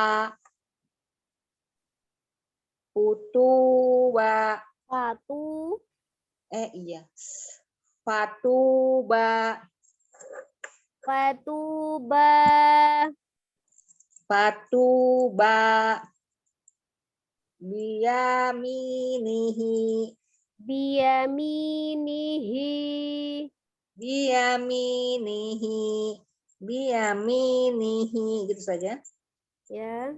Futuba. Fatu. Iya. Fatuba. Fatuba. Fatuba. Biyaminihi. Biyaminihi. Biyaminihi. Biyaminihi. Gitu saja. Ya.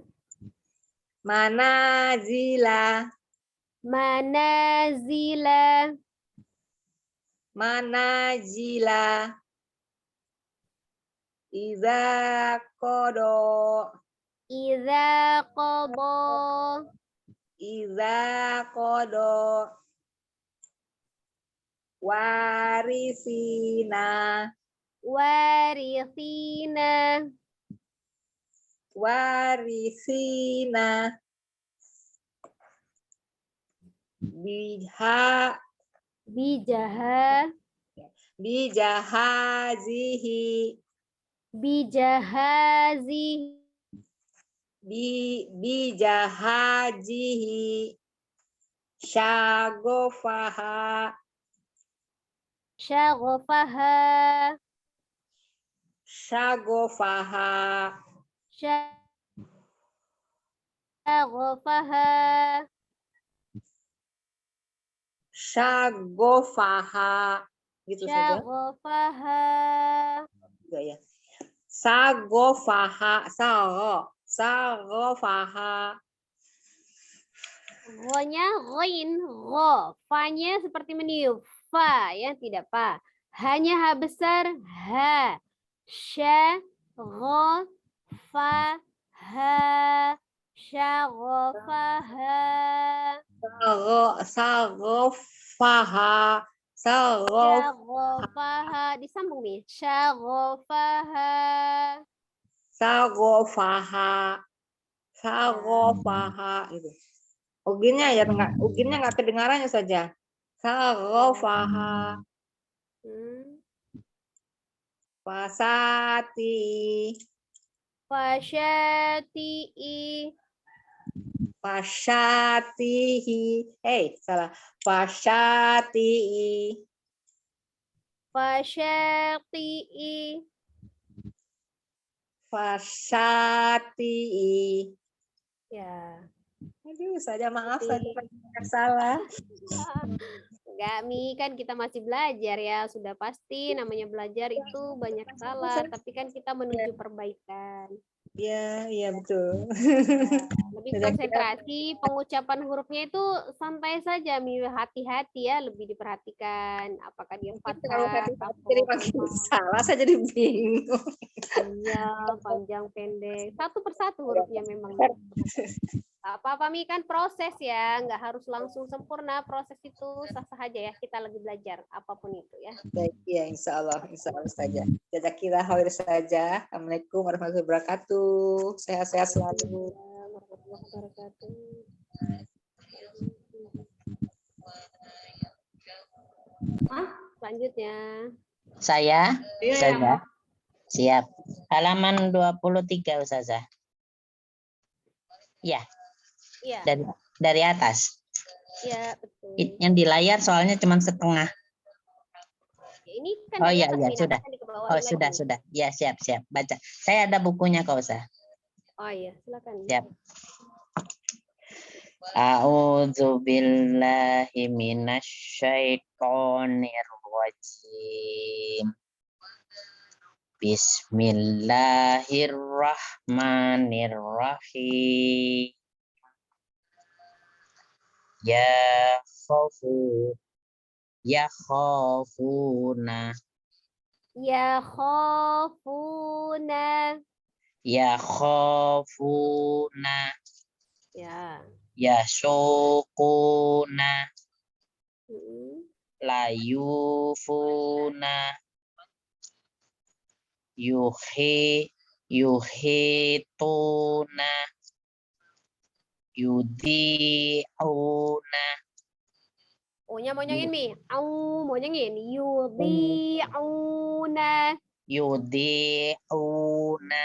Manazila. Manazila. Manazila. Iza kodo. Iza qada. Iza kodo. Warisina. Warithina. Warisina. Biha. Bijaha. Bijahazihi. Bijahazi. Bijahajihi. Syagofaha. Syagofaha. Syagofaha. Syagofaha. Syagofaha. Gitu saja. Syagofaha. Juga ya. Sagofaha. Sagofaha. Gho-nya ghain, gho. Fa-nya seperti meniup. Fa, ya, tidak pa. Hanya ha besar, ha. Sya, gho, fa, ha. Syagofaha. Sagofaha. Syagofaha. Disambung nih. Syagofaha. Sagofaha. Sagofaha. Gitu. Uginnya ya nggak kedengarannya saja. Sagofaha. Fasati. Fasyati'i. Fasyatihi. Salah. Fasyatihi. Fasyati'i. Fasyatihi. Ya. Aduh, saja maaf saja salah. Enggak, Mi, kan kita masih belajar ya. Sudah pasti namanya belajar itu banyak salah, tapi kan kita menuju perbaikan. Iya, iya betul. Lebih Sudah kita konsentrasi, pengucapan hurufnya itu santai saja, Mi. Hati-hati ya, lebih diperhatikan. Apakah dia kalau fathah jadi atau makin dhammah. salah saya jadi bingung. Iya, panjang pendek. Satu persatu hurufnya memang. Gak apa-apa, Mi, kan proses ya. Nggak harus langsung sempurna. Proses itu sah-sah aja ya. Kita lagi belajar, apapun itu ya. Baik, ya insya Allah saja. Jazakillah khair saja. Assalamualaikum warahmatullahi wabarakatuh. Sehat-sehat selalu. Warahmatullahi wabarakatuh. Selanjutnya. Saya, Iya, Ustazah. Siap. Halaman 23, Ustazah. Ya, Iya, dari atas. iya betul. Yang di layar soalnya cuma setengah. Ya, ini kan Oh dari iya, atas, iya, Mi, sudah. nanti kan dikebawain Oh, lagi. sudah. Ya, siap. Baca. Saya ada bukunya, kok, Ustaz. Oh iya, silakan. Siap. A'udzu billahi minasyaitonir rajim. Bismillahirrahmanirrahim. Yakhafuna. Yakhafuna. Ya. Yasukuna. Mm-mm. Layufuna. Yuhituna. Yudi'una. O-nya mau nyangin, Mi. Au, mau nyangin. Yudhi'una. Yudi'una.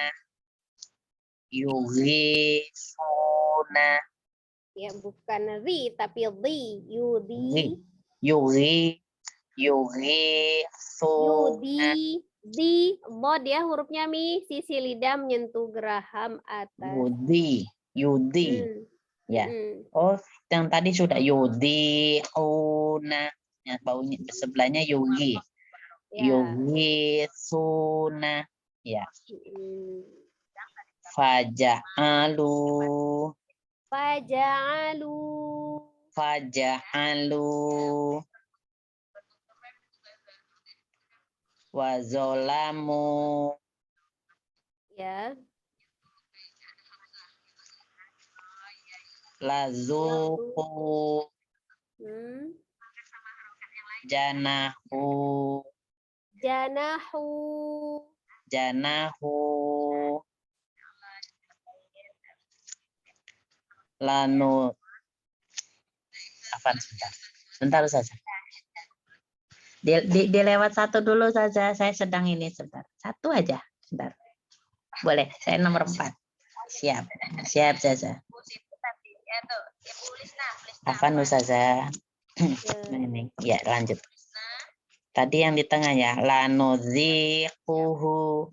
Yughithuna. Ya, bukan ri, tapi dhi. Yudhi. Yughithuna. Di. Bod ya hurufnya, Mi. Sisi lidah menyentuh geraham atas. Yudi. Ya. Mm-mm. Oh, yang tadi sudah yudi'una. Yang baunya sebelahnya yugi. Ya. Yughithuna. Ya. Mm-mm. Faja'alu. Wazolamu. Ya. Lazuku. Hmm. Janahu. Lanu. Apa sebentar saja. Dilewat satu dulu saja. Saya sedang ini sebentar. Satu aja. Sebentar. Boleh. Saya nomor 4. Siap saja. Apa saja. Ini. Ya, lanjut. Tadi yang di tengah ya. Lanuziquhu.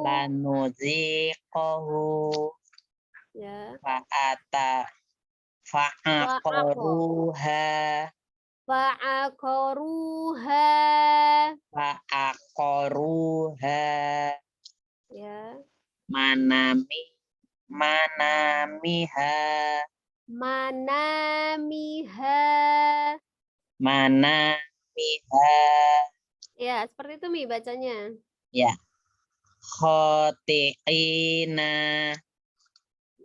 Lanuziquhu. Ya. Fa'aqaruha. Ya. Manamiha. Ya, seperti itu, Mi, bacanya. Ya. Khoti'ina.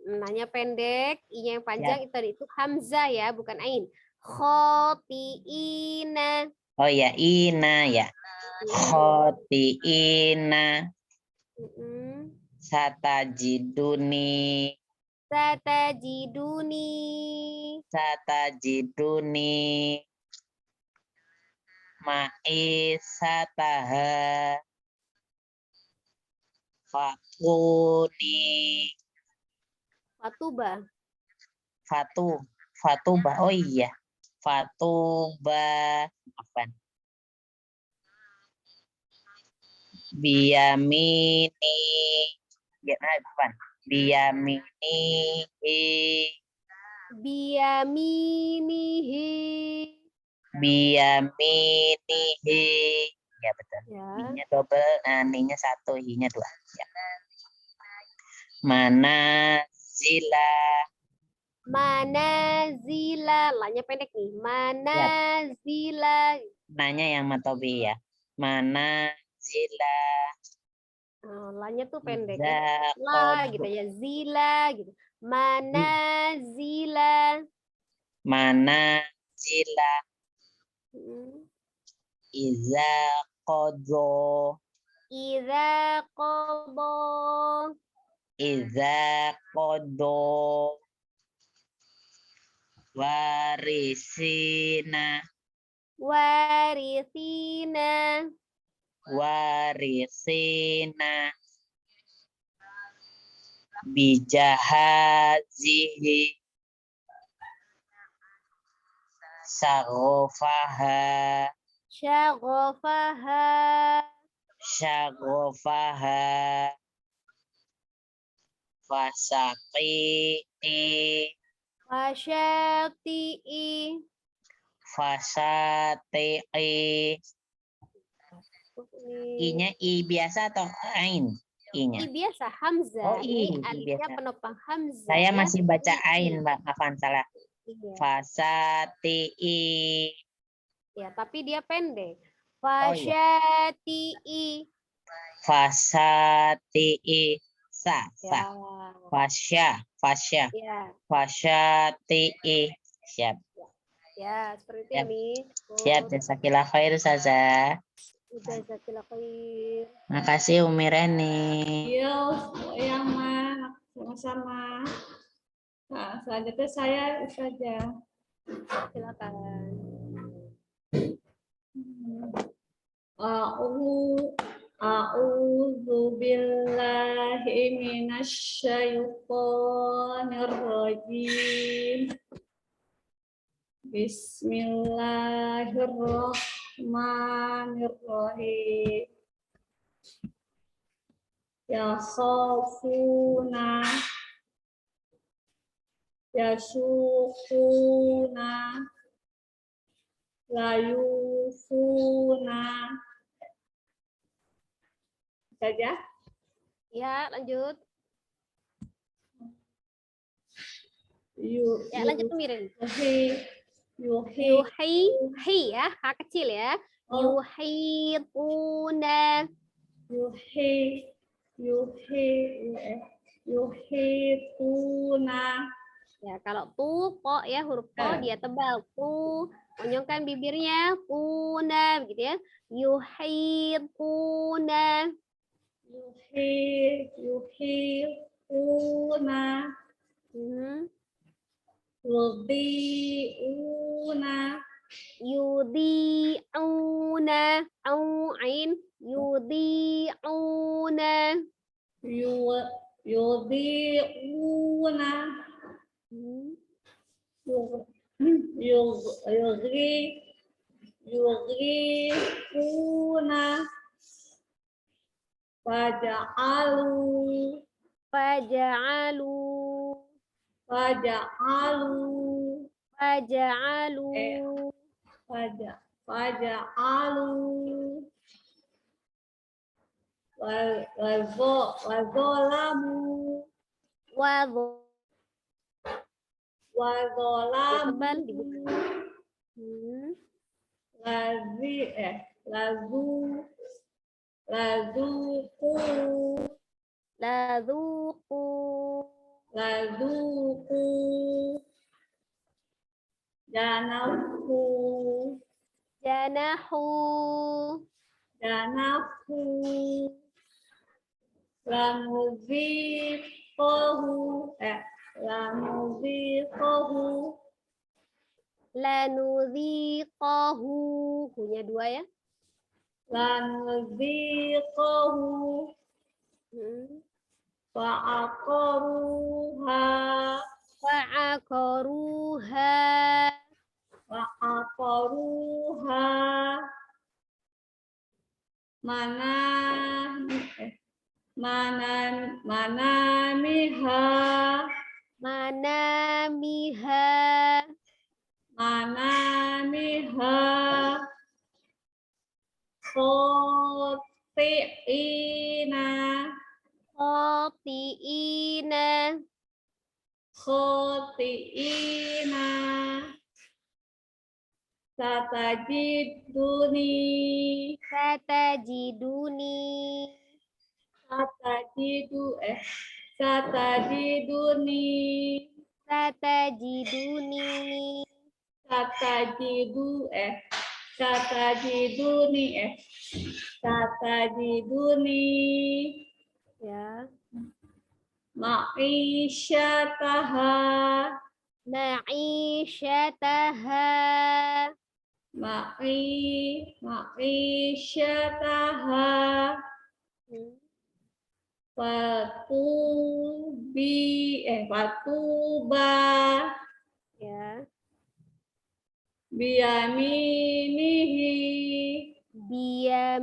Nanya pendek, i-nya yang panjang itu hamzah ya, bukan ain. Khoti'ina. Oh ya, ina ya. Khoti'ina. Satajiduni. Ma'isataha. Fakuni. Fatuba. Oh iya. Fatuba. Apaan? Biyamini. Ya, apaan? Biyamini. Biyaminihi. Biyaminihi. Ya betul. Ya. I-nya double, ni-nya 1, hi-nya 2. Ya. Manazila. Manazila. La-nya pendek nih. Manazila. Nanya yang matobi ya. Manazila. Oh, la-nya tuh pendek Iza ya. La gitu ya. Zila gitu. Manazila. Manazila. Iza kodo. Iza qodo. Iza kodo. Warisina. Warisina. Warisina. Bijahazihi. Sagofaha. Syagofaha. Syagofaha. Fasaqiti. Wasyati'i. Fasati'i. I-nya I biasa atau Ain? I-nya. I biasa, Hamzah. Oh, Ini I alifnya biasa. penopang Hamzah. Saya ya. masih baca Ini Ain, I. Mbak. Maafkan salah. Iya. Fasati'i. Ya, tapi dia pendek. Oh, iya. Fasyati'i. Fasati'i. Sa. Ya. Fasya. Ya. Fasyati'i. Siap. Ya, seperti itu Ya. ya, Mi. Siap. Jazakillah khair, Ustazah. Udah jazakallah khair. Makasih Umi Reni. Iya, yang sama-sama. Nah, selanjutnya saya saja. Silakan. A'udzu billahi minasy syaithanir rajim. Bismillahirrahmanirrahim. Yakhafuna. Yasukuna. Layufuna. Saja. Ya, lanjut. Yu, Ya, lanjut Mirin. yuhi, Hi ya, H kecil ya. Oh. Yuhituna. yuhituna. Ya, kalau tu, po ya, huruf po dia tebal. Tu, monyongkan bibirnya. Puna, begitu ya. Yuhituna. Yuhituna. Yudiuna. Yudi'una. Au ain. Yudi'una. Yudiuna. Yughifuna. Faja'alu. Faja'alu. Faja'alu. Faja'alu. Faja'alu. Wazolamu. Wazolamu. Tebal dibuka. Lazuku. Janahu. Lanudziqahu. Punya 2 ya. Lanudziqahu. Fa'aqaruha. Manamiha. Manamiha. Manamiha. Khoti'ina. Khoti'ina. Khoti'ina. Satajiduni. Satajiduni. Satajiduni. Satajiduni. Satajiduni. Ya. Ma'isyataha. Ma'isyataha. Ma'isyataha. Fatuba. Ya. Biyaminihi. Biyaminihi.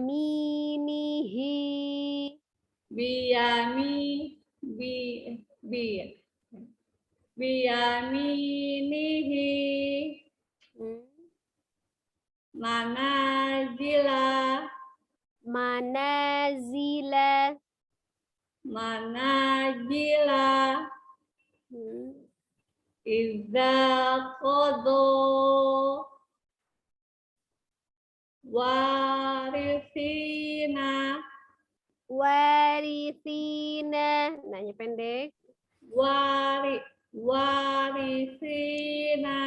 Biyaminihi. Manazila. Manazila. Manazila. Iza qado. Warithina. Warithina. Nanya pendek. Warithina.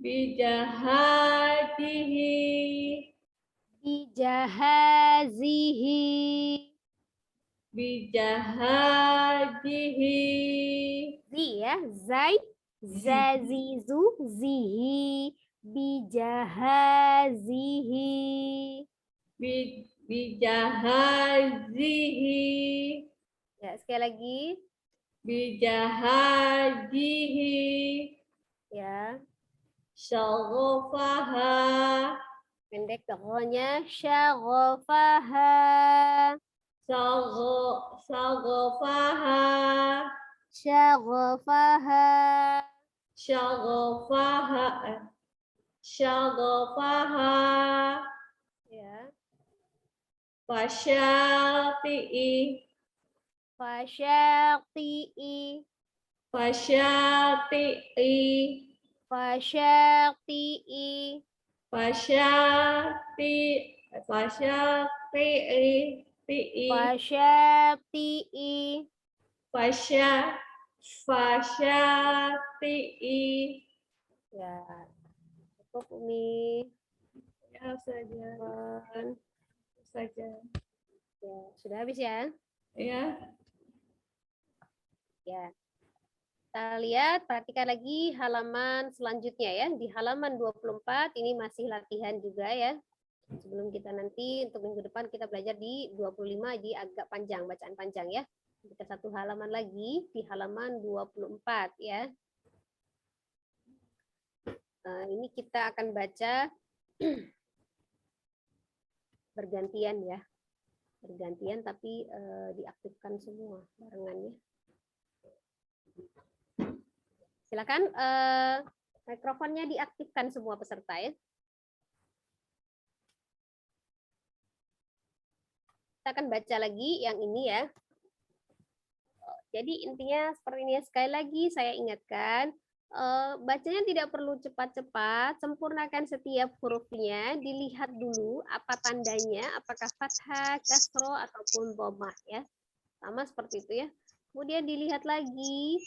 Bijahadihi. Bijahazihi. Bijahadihi. Zi ya. Zai. Zazizu. Zihi. Bijahazihi. Bijahazihi. Ya, sekali lagi. Bijahazihi. Ya. Syaghafaha. Pendek tokohnya. Syaghafaha. Syaghafaha. Syaghafaha. Syaghafaha. Syaghafaha. Ya. Fasyati'i. Fasyati'i. Fasyati'i. Fasyati'i. Fasyati'i. Fasyati'i. Fasyati'i. Ya. Cukup Umi. Ya saja. Ya, sudah habis ya? Ya. Ya. Kita lihat, perhatikan lagi halaman selanjutnya ya. Di halaman 24 ini masih latihan juga ya. Sebelum kita nanti untuk minggu depan kita belajar di 25 di agak panjang, bacaan panjang ya. Kita satu halaman lagi di halaman 24 ya. Ini kita akan baca bergantian ya. Bergantian tapi diaktifkan semua barengannya. Silakan mikrofonnya diaktifkan semua peserta ya. Kita akan baca lagi yang ini ya. Jadi intinya seperti ini ya. Sekali lagi saya ingatkan, bacanya tidak perlu cepat-cepat, sempurnakan setiap hurufnya, dilihat dulu apa tandanya, apakah fathah, kasroh, ataupun dhammah ya. Sama seperti itu ya. Kemudian dilihat lagi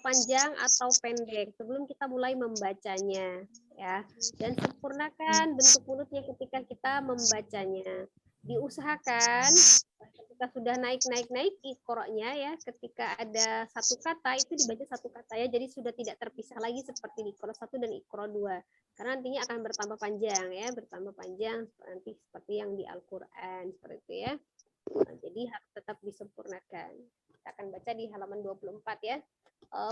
panjang atau pendek sebelum kita mulai membacanya ya. Dan sempurnakan bentuk mulutnya ketika kita membacanya. Diusahakan ketika sudah naik iqro'nya ya, ketika ada satu kata itu dibaca satu kata ya, jadi sudah tidak terpisah lagi seperti di iqro 1 dan iqro 2 karena nantinya akan bertambah panjang ya, bertambah panjang nanti seperti yang di Al-Qur'an seperti itu ya. Nah, jadi harus tetap disempurnakan. Kita akan baca di halaman 24 ya.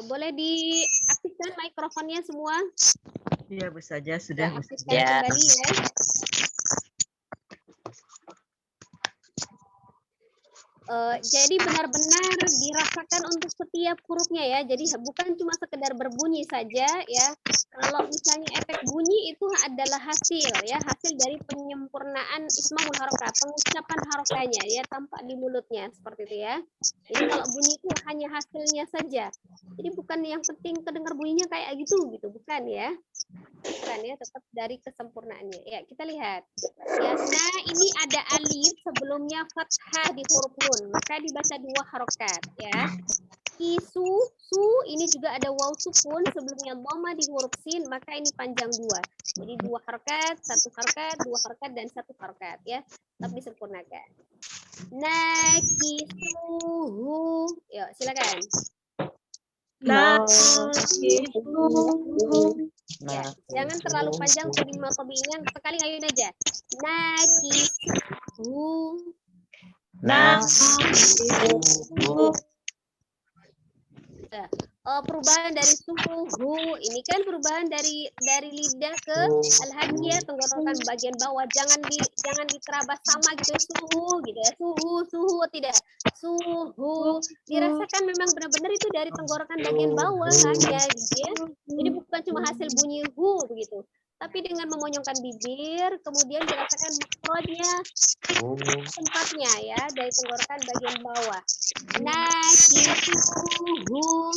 Boleh diaktifkan mikrofonnya semua? Iya Bu saja sudah Bu Aktifkan Saja. kembali ya. Jadi benar-benar dirasakan untuk setiap hurufnya ya. Jadi bukan cuma sekedar berbunyi saja ya. Kalau misalnya efek bunyi itu adalah hasil ya, hasil dari penyempurnaan ismaul harokah, pengucapan harokahnya ya, tampak di mulutnya seperti itu ya. Jadi kalau bunyi itu hanya hasilnya saja. Jadi bukan yang penting kedengar bunyinya kayak gitu bukan ya. Bukan ya, tetap dari kesempurnaannya. Ya, kita lihat. Ya, nah ini ada alif sebelumnya fathah di huruf nun, maka dibaca 2 harokat ya. Isu, su ini juga ada waw sukun sebelumnya dhamma di huruf sin, maka ini panjang 2. Jadi 2 harokat, 1 harokat, 2 harokat dan 1 harokat ya. Tetap disempurnakan. Nakisuhu. Yuk, silakan. Ya, jangan terlalu panjang kelima tobinya, sekali ngayun aja. Perubahan dari suhu, ini kan perubahan dari lidah ke al-hadiyah, tenggorokan bagian bawah, jangan diterabas sama gitu ya, suhu gitu ya, suhu tidak, suhu dirasakan memang benar-benar itu dari tenggorokan bagian bawah hanya gitu ya. Jadi bukan cuma hasil bunyi hu begitu, tapi dengan memonyongkan bibir, kemudian dirasakan makhrajnya, tempatnya ya, dari tenggorokan bagian bawah. Nakisuhu.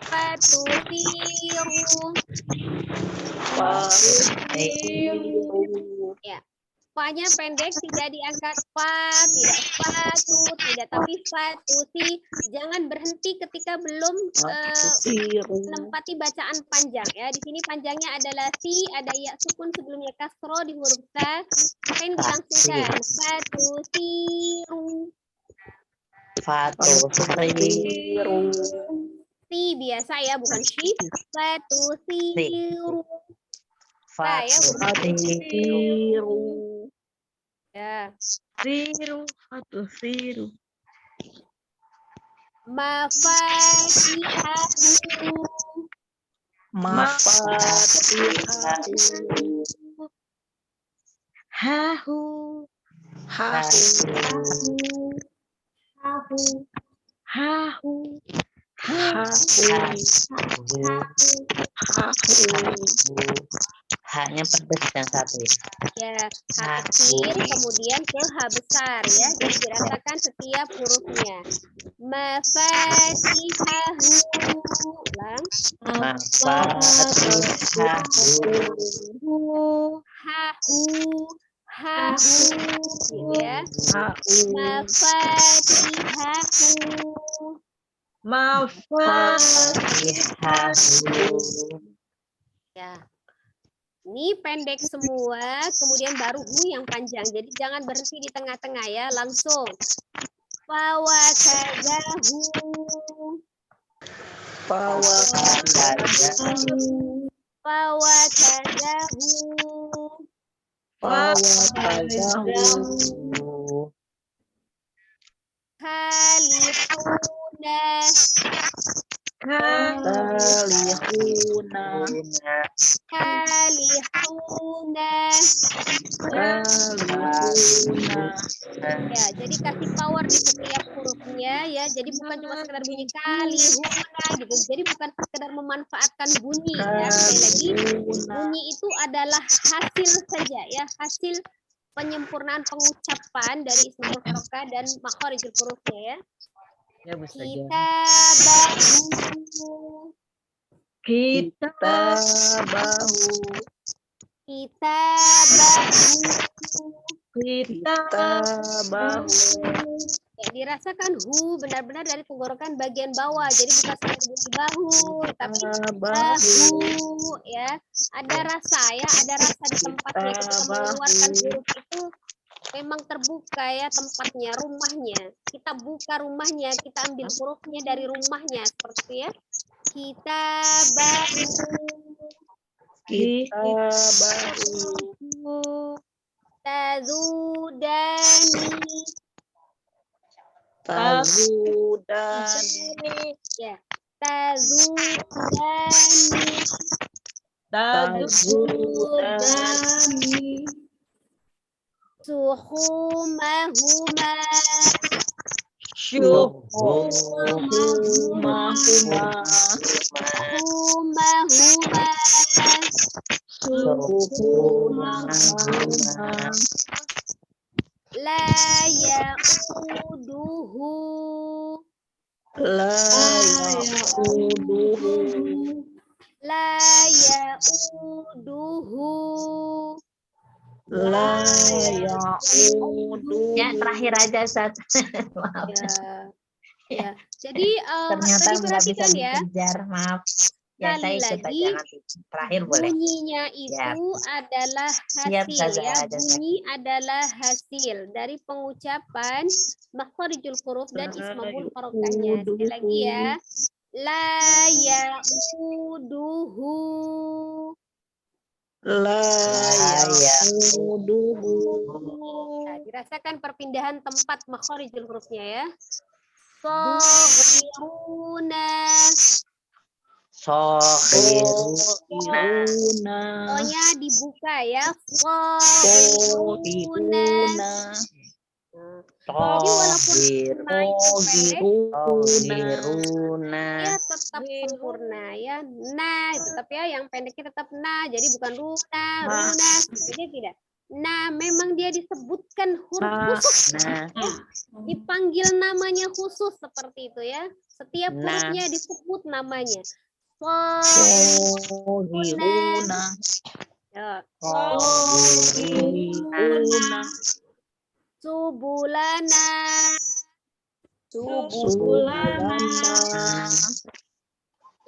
Fatusiru. Ya. Fa-nya pendek, tidak diangkat fa, tidak fatu, tidak, tapi fatusi. Jangan berhenti ketika belum menempati bacaan panjang ya. Di sini panjangnya adalah si, ada ya sukun sebelumnya kasro di huruf ta. Akan dilangsungkan fatusiru. Si biasa ya, bukan shi. Fatusiru. Fa ya, ya. Hanya pedas yang satu. Ya, ha kecil kemudian ke ha besar ya. Jadi dirasakan setiap hurufnya. Mafatihahu. Ulang. Hahu gitu ya. Mafatihahu. Ya. Ini pendek semua, kemudian baru hu yang panjang. Jadi jangan berhenti di tengah-tengah ya, langsung. Fawakadahu. Ya, jadi kasih power di setiap hurufnya ya. Jadi bukan cuma sekedar bunyi kalihuna gitu. Jadi bukan sekedar memanfaatkan bunyi ya. Sekali lagi, bunyi itu adalah hasil saja ya, hasil penyempurnaan pengucapan dari ismaul harokah dan makharijul hurufnya ya. Ya, Bu Ustazah. Ya, dirasakan hu benar-benar dari tenggorokan bagian bawah. Jadi bukan sekedar bunyi bahu, tapi bahu ya. Ada rasa ya, ada rasa di tempatnya ketika mengeluarkan huruf itu. Memang terbuka ya tempatnya, rumahnya. Kita buka rumahnya, kita ambil hurufnya dari rumahnya seperti ya. Kitabahu. Tazudani. Ya. Tazudani. Dami. suhumahuma humahuma la ya'uduhu la ya'uduhu Ya, terakhir aja, Ustaz. Maaf. ya. Jadi Ternyata tadi nggak bisa perhatikan ya, dikejar, maaf. Ya, sekali saya ikut lagi aja nanti. Terakhir boleh. bunyinya itu adalah Siap, hasil Ustazah. ya. Ada Bunyi adalah hasil dari pengucapan makharijul huruf dan ismabul harokahnya. Sekali lagi ya. La ya'uduhu. Nah, dirasakan perpindahan tempat makharijul hurufnya ya. Soghiruna. O-nya dibuka ya. Soghiruna. Jadi walaupun naik pendek, ya tetap sempurna ya. Nah, tetap ya yang pendeknya tetap nah. Jadi bukan runa, jadi tidak. Nah, memang dia disebutkan huruf khusus. Dipanggil namanya khusus seperti itu ya. Setiap hurufnya disebut namanya. Ya. Subulana.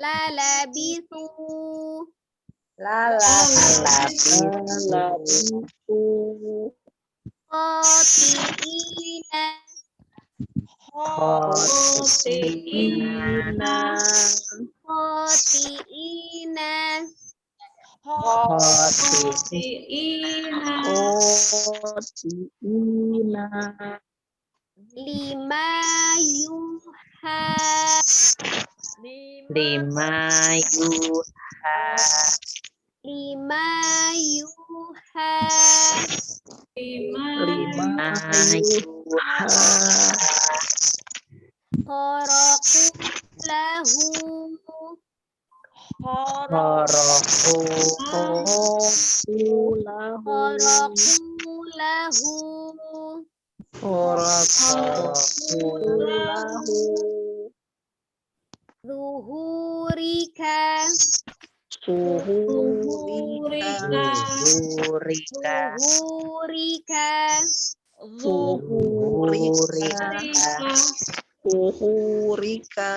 Lalabitu. Lima yuha. Zuhurika.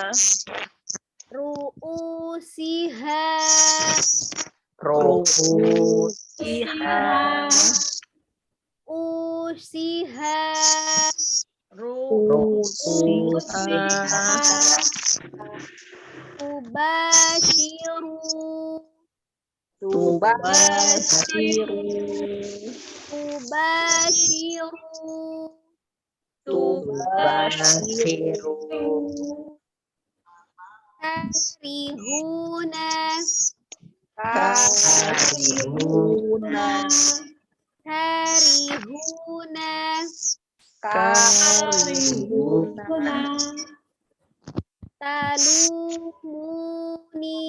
Ru'usiha. Usiha. Tubashiru. Karihuna. Talumuni.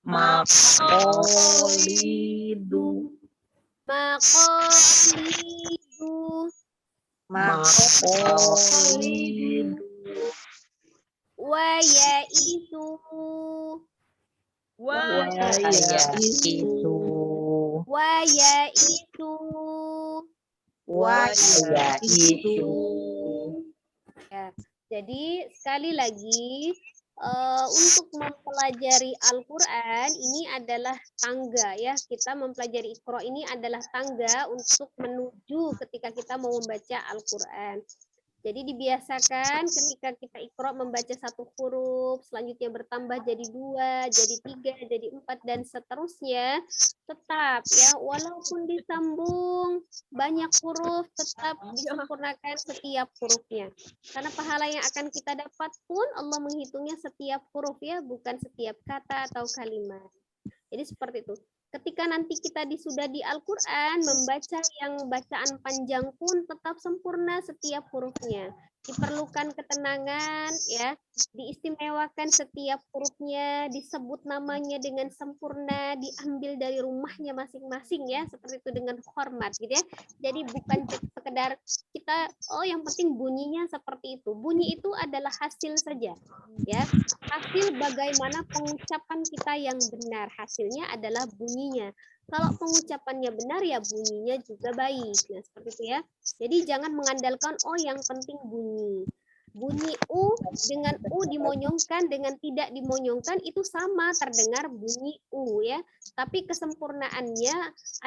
Maqalidu. Wayaitu. Wayaitu. Wayaitu. Wayaitu. Ya, jadi sekali lagi untuk mempelajari Al-Quran ini adalah tangga ya. Kita mempelajari Iqra ini adalah tangga untuk menuju ketika kita mau membaca Al-Quran. Jadi dibiasakan ketika kita Iqra membaca satu huruf, selanjutnya bertambah jadi 2, jadi 3, jadi 4, dan seterusnya. Tetap ya, walaupun disambung banyak huruf, tetap disempurnakan setiap hurufnya. Karena pahala yang akan kita dapat pun Allah menghitungnya setiap huruf ya, bukan setiap kata atau kalimat. Jadi seperti itu. Ketika nanti kita sudah di Al-Quran, membaca yang bacaan panjang pun tetap sempurna setiap hurufnya. Diperlukan ketenangan, ya, diistimewakan setiap hurufnya, disebut namanya dengan sempurna, diambil dari rumahnya masing-masing ya, seperti itu dengan hormat gitu ya. Jadi bukan sekedar kita, oh yang penting bunyinya seperti itu. Bunyi itu adalah hasil saja, ya. Hasil bagaimana pengucapan kita yang benar, hasilnya adalah bunyinya. Kalau pengucapannya benar ya bunyinya juga baik. Nah, seperti itu ya. Jadi jangan mengandalkan oh yang penting bunyi. Bunyi U dengan U dimonyongkan dengan tidak dimonyongkan itu sama terdengar bunyi U ya. Tapi kesempurnaannya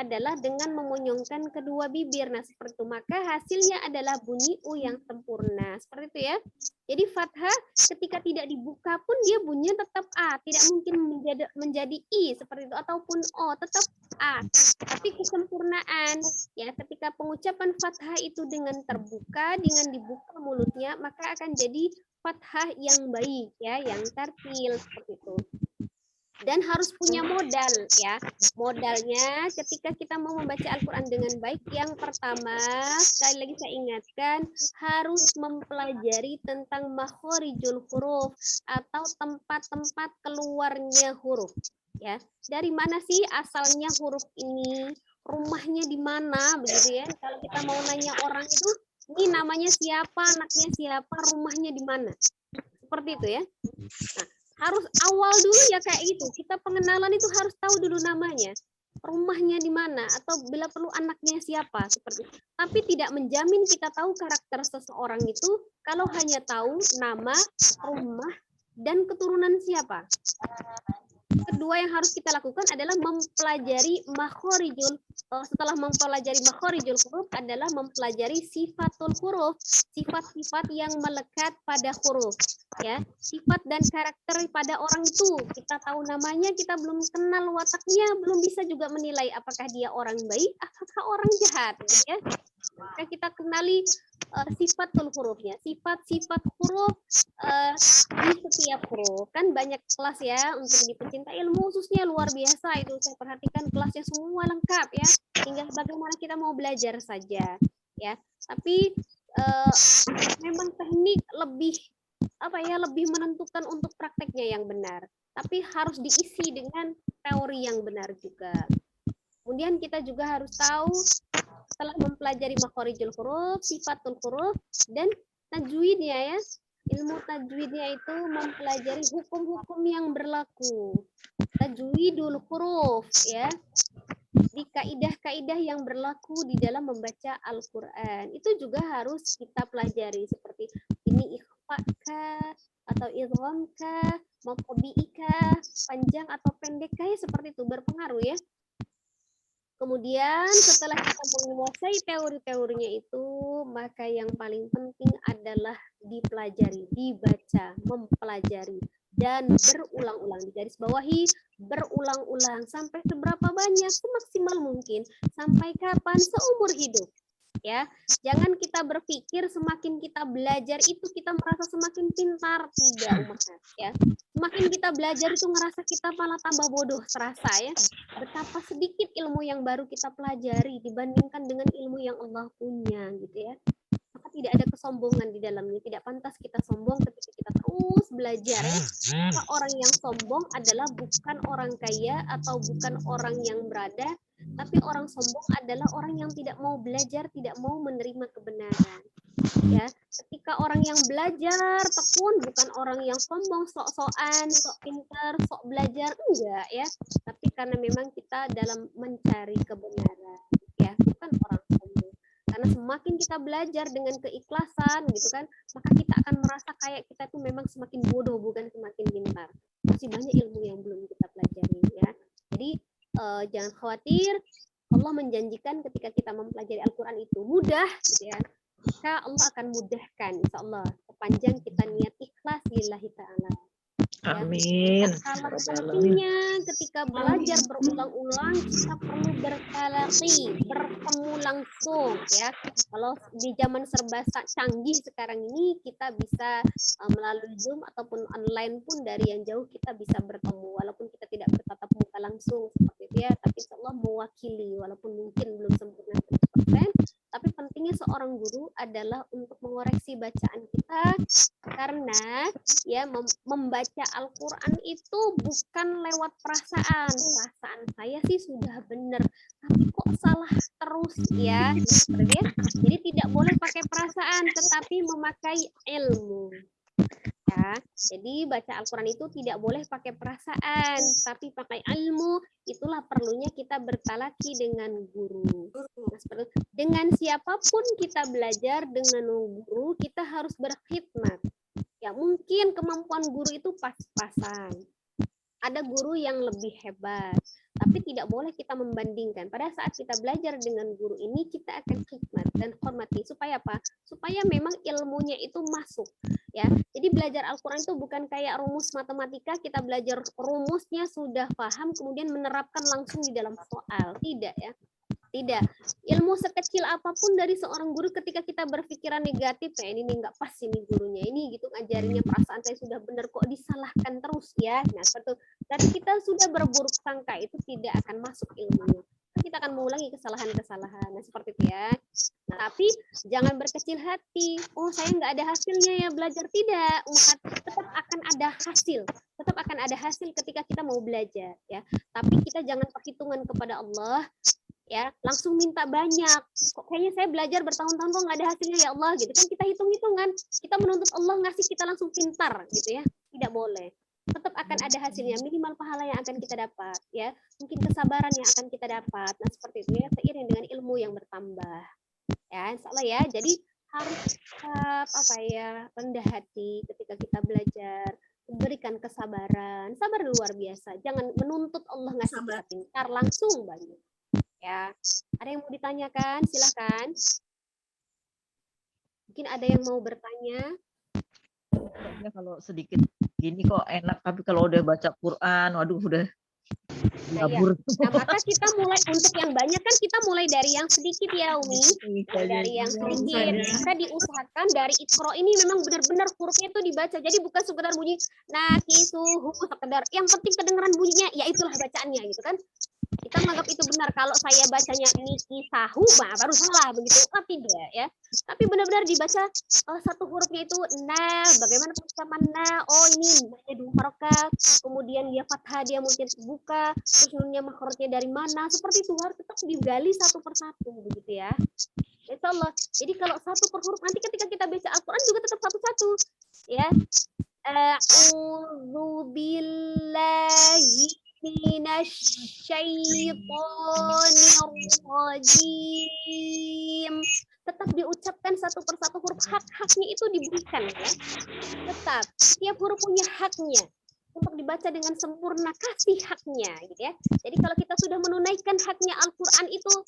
adalah dengan memonyongkan kedua bibir. Nah, seperti itu. Maka hasilnya adalah bunyi U yang sempurna. Seperti itu ya. Jadi fathah ketika tidak dibuka pun dia bunyinya tetap A, tidak mungkin menjadi I seperti itu ataupun O, tetap A. Tapi kesempurnaan ya ketika pengucapan fathah itu dengan terbuka, dengan dibuka mulutnya, maka akan jadi fathah yang baik ya, yang tartil seperti itu. Dan harus punya modal ya. Modalnya ketika kita mau membaca Al-Quran dengan baik, yang pertama sekali lagi saya ingatkan harus mempelajari tentang makhorijul huruf atau tempat-tempat keluarnya huruf ya. Dari mana sih asalnya huruf ini, rumahnya di mana begitu ya. Kalau kita mau nanya orang itu, ini namanya siapa, anaknya siapa, rumahnya di mana, seperti itu ya. Nah, harus awal dulu ya kayak gitu. Kita pengenalan itu harus tahu dulu namanya, rumahnya di mana, atau bila perlu anaknya siapa seperti itu. Tapi tidak menjamin kita tahu karakter seseorang itu kalau hanya tahu nama, rumah, dan keturunan siapa. Kedua yang harus kita lakukan adalah mempelajari makhorijul. Setelah mempelajari makhorijul huruf adalah mempelajari sifatul huruf, sifat-sifat yang melekat pada huruf ya, sifat dan karakter pada orang itu. Kita tahu namanya, kita belum kenal wataknya, belum bisa juga menilai apakah dia orang baik, apakah orang jahat ya. Maka kita kenali sifatul hurufnya, sifat-sifat huruf di setiap huruf. Kan banyak kelas ya untuk di pecinta ilmu, khususnya luar biasa itu. Saya perhatikan kelasnya semua lengkap ya, tinggal bagaimana kita mau belajar saja ya. Tapi memang teknik lebih lebih menentukan untuk prakteknya yang benar. Tapi harus diisi dengan teori yang benar juga. Kemudian kita juga harus tahu setelah mempelajari makhorijul huruf, sifatul huruf, dan tajwidnya ya. Ilmu tajwidnya itu mempelajari hukum-hukum yang berlaku. Tajwidul huruf ya. Di kaidah-kaidah yang berlaku di dalam membaca Al-Quran. Itu juga harus kita pelajari seperti ini ikhfa atau idgham-kah, maqbi'ikah, panjang atau pendek ya, seperti itu berpengaruh ya. Kemudian setelah kita menguasai teori-teorinya itu, maka yang paling penting adalah dipelajari, dibaca, mempelajari, dan berulang-ulang. Di garis bawahi, berulang-ulang sampai seberapa banyak, semaksimal mungkin. Sampai kapan? Seumur hidup. Ya, jangan kita berpikir semakin kita belajar itu kita merasa semakin pintar, tidak umat ya. Semakin kita belajar itu ngerasa kita malah tambah bodoh, terasa ya. Betapa sedikit ilmu yang baru kita pelajari dibandingkan dengan ilmu yang Allah punya gitu ya. Maka tidak ada kesombongan di dalamnya, tidak pantas kita sombong ketika kita terus belajar ya. Maka orang yang sombong adalah bukan orang kaya atau bukan orang yang berada, tapi orang sombong adalah orang yang tidak mau belajar, tidak mau menerima kebenaran. Ya, ketika orang yang belajar tekun bukan orang yang sombong, sok-sokan, sok pintar, sok belajar, enggak ya. Tapi karena memang kita dalam mencari kebenaran, ya, bukan orang sombong. Karena semakin kita belajar dengan keikhlasan gitu kan, maka kita akan merasa kayak kita tuh memang semakin bodoh bukan semakin pintar. Masih banyak ilmu yang belum kita pelajari ya. Jadi jangan khawatir, Allah menjanjikan ketika kita mempelajari Al-Quran itu mudah gitu ya. Maka Allah akan mudahkan insya Allah sepanjang kita niat ikhlas lillahi ta'ala. Ya. Amin. Salah pentingnya ketika belajar berulang-ulang kita perlu bertalaqi, bertemu langsung ya. Kalau di zaman serba canggih sekarang ini kita bisa melalui Zoom ataupun online pun dari yang jauh kita bisa bertemu walaupun kita tidak bertatap muka langsung seperti itu ya, tapi insya Allah mewakili walaupun mungkin belum sempurna 100%. Tapi pentingnya seorang guru adalah untuk mengoreksi bacaan kita karena ya membaca Al-Quran itu bukan lewat perasaan. Perasaan saya sih sudah benar, tapi kok salah terus ya. Jadi tidak boleh pakai perasaan, tetapi memakai ilmu. Ya, jadi baca Al-Quran itu tidak boleh pakai perasaan, tapi pakai ilmu. Itulah perlunya kita bertalaki dengan guru. Nah, dengan siapapun kita belajar dengan guru, kita harus berkhidmat. Ya, mungkin kemampuan guru itu pas-pasan. Ada guru yang lebih hebat, tapi tidak boleh kita membandingkan. Pada saat kita belajar dengan guru ini, kita akan khidmat dan hormati. Supaya apa? Supaya memang ilmunya itu masuk. Ya, jadi belajar Al-Quran itu bukan kayak rumus matematika, kita belajar rumusnya sudah paham, kemudian menerapkan langsung di dalam soal. Tidak ya. Tidak. Ilmu sekecil apapun dari seorang guru ketika kita berpikiran negatif, ya ini nggak pas ini gurunya, ini gitu ngajarinnya perasaan saya sudah benar kok disalahkan terus ya. Nah, seperti dan kita sudah berburuk sangka itu tidak akan masuk ilmunya. Kita akan mengulangi kesalahan-kesalahan. Nah, seperti itu ya. Nah, tapi jangan berkecil hati. Oh, saya nggak ada hasilnya ya belajar. Tidak. Tetap akan ada hasil. Tetap akan ada hasil ketika kita mau belajar ya. Tapi kita jangan perhitungan kepada Allah. Ya, langsung minta banyak. Kok kayaknya saya belajar bertahun-tahun kok nggak ada hasilnya ya Allah gitu kan, kita hitung-hitungan, kita menuntut Allah ngasih kita langsung pintar gitu ya. Tidak boleh. Tetap akan ada hasilnya, minimal pahala yang akan kita dapat ya. Mungkin kesabaran yang akan kita dapat. Nah, seperti itu ya, seiring dengan ilmu yang bertambah. Ya, insyaallah ya. Jadi harus tetap rendah hati ketika kita belajar. Berikan kesabaran, sabar luar biasa. Jangan menuntut Allah ngasih kita pintar langsung banyak. Ya, ada yang mau ditanyakan? Silahkan. Mungkin ada yang mau bertanya. Kayaknya kalau sedikit gini kok enak, tapi kalau udah baca Quran, waduh udah kabur. Nah, maka kita mulai untuk yang banyak kan kita mulai dari yang sedikit ya Umi. Dari yang sedikit. Kita diusahakan dari Iqra ini memang benar-benar hurufnya itu dibaca. Jadi bukan sekedar bunyi nakisuhu sekedar. Yang penting kedengaran bunyinya, ya itulah bacaannya gitu kan. Kita menganggap itu benar. Kalau saya bacanya nikisahu, baru salah begitu. Oh, tidak ya. Tapi benar-benar dibaca satu hurufnya itu nah, bagaimana pengucapan nah? Oh, ini banyak dua harokat. Kemudian dia fathah, dia mungkin buka, terus nunnya makhrajnya dari mana? Seperti itu harus tetap digali satu persatu begitu ya. Insyaallah. Jadi kalau satu per huruf nanti ketika kita baca Al-Qur'an juga tetap satu-satu ya. A'udzu billahi minasyaitonirrajim. Tetap diucapkan satu persatu huruf, hak-haknya itu diberikan ya. Tetap setiap huruf punya haknya untuk dibaca dengan sempurna, kasih haknya gitu ya. Jadi kalau kita sudah menunaikan haknya Al-Qur'an itu,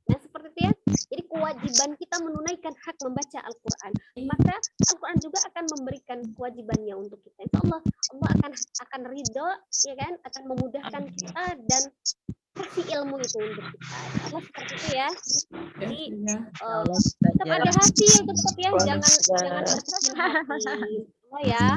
nah seperti itu ya. Jadi kewajiban kita menunaikan hak membaca Al-Qur'an. Maka Al-Qur'an juga akan memberikan kewajibannya untuk kita. Insyaallah Allah akan ridho ya kan, akan memudahkan kita dan kasih ilmu itu untuk kita. Allah seperti itu ya. Jadi tetap ada hasil tetap ya, jangan berkecil hati. Oh ya.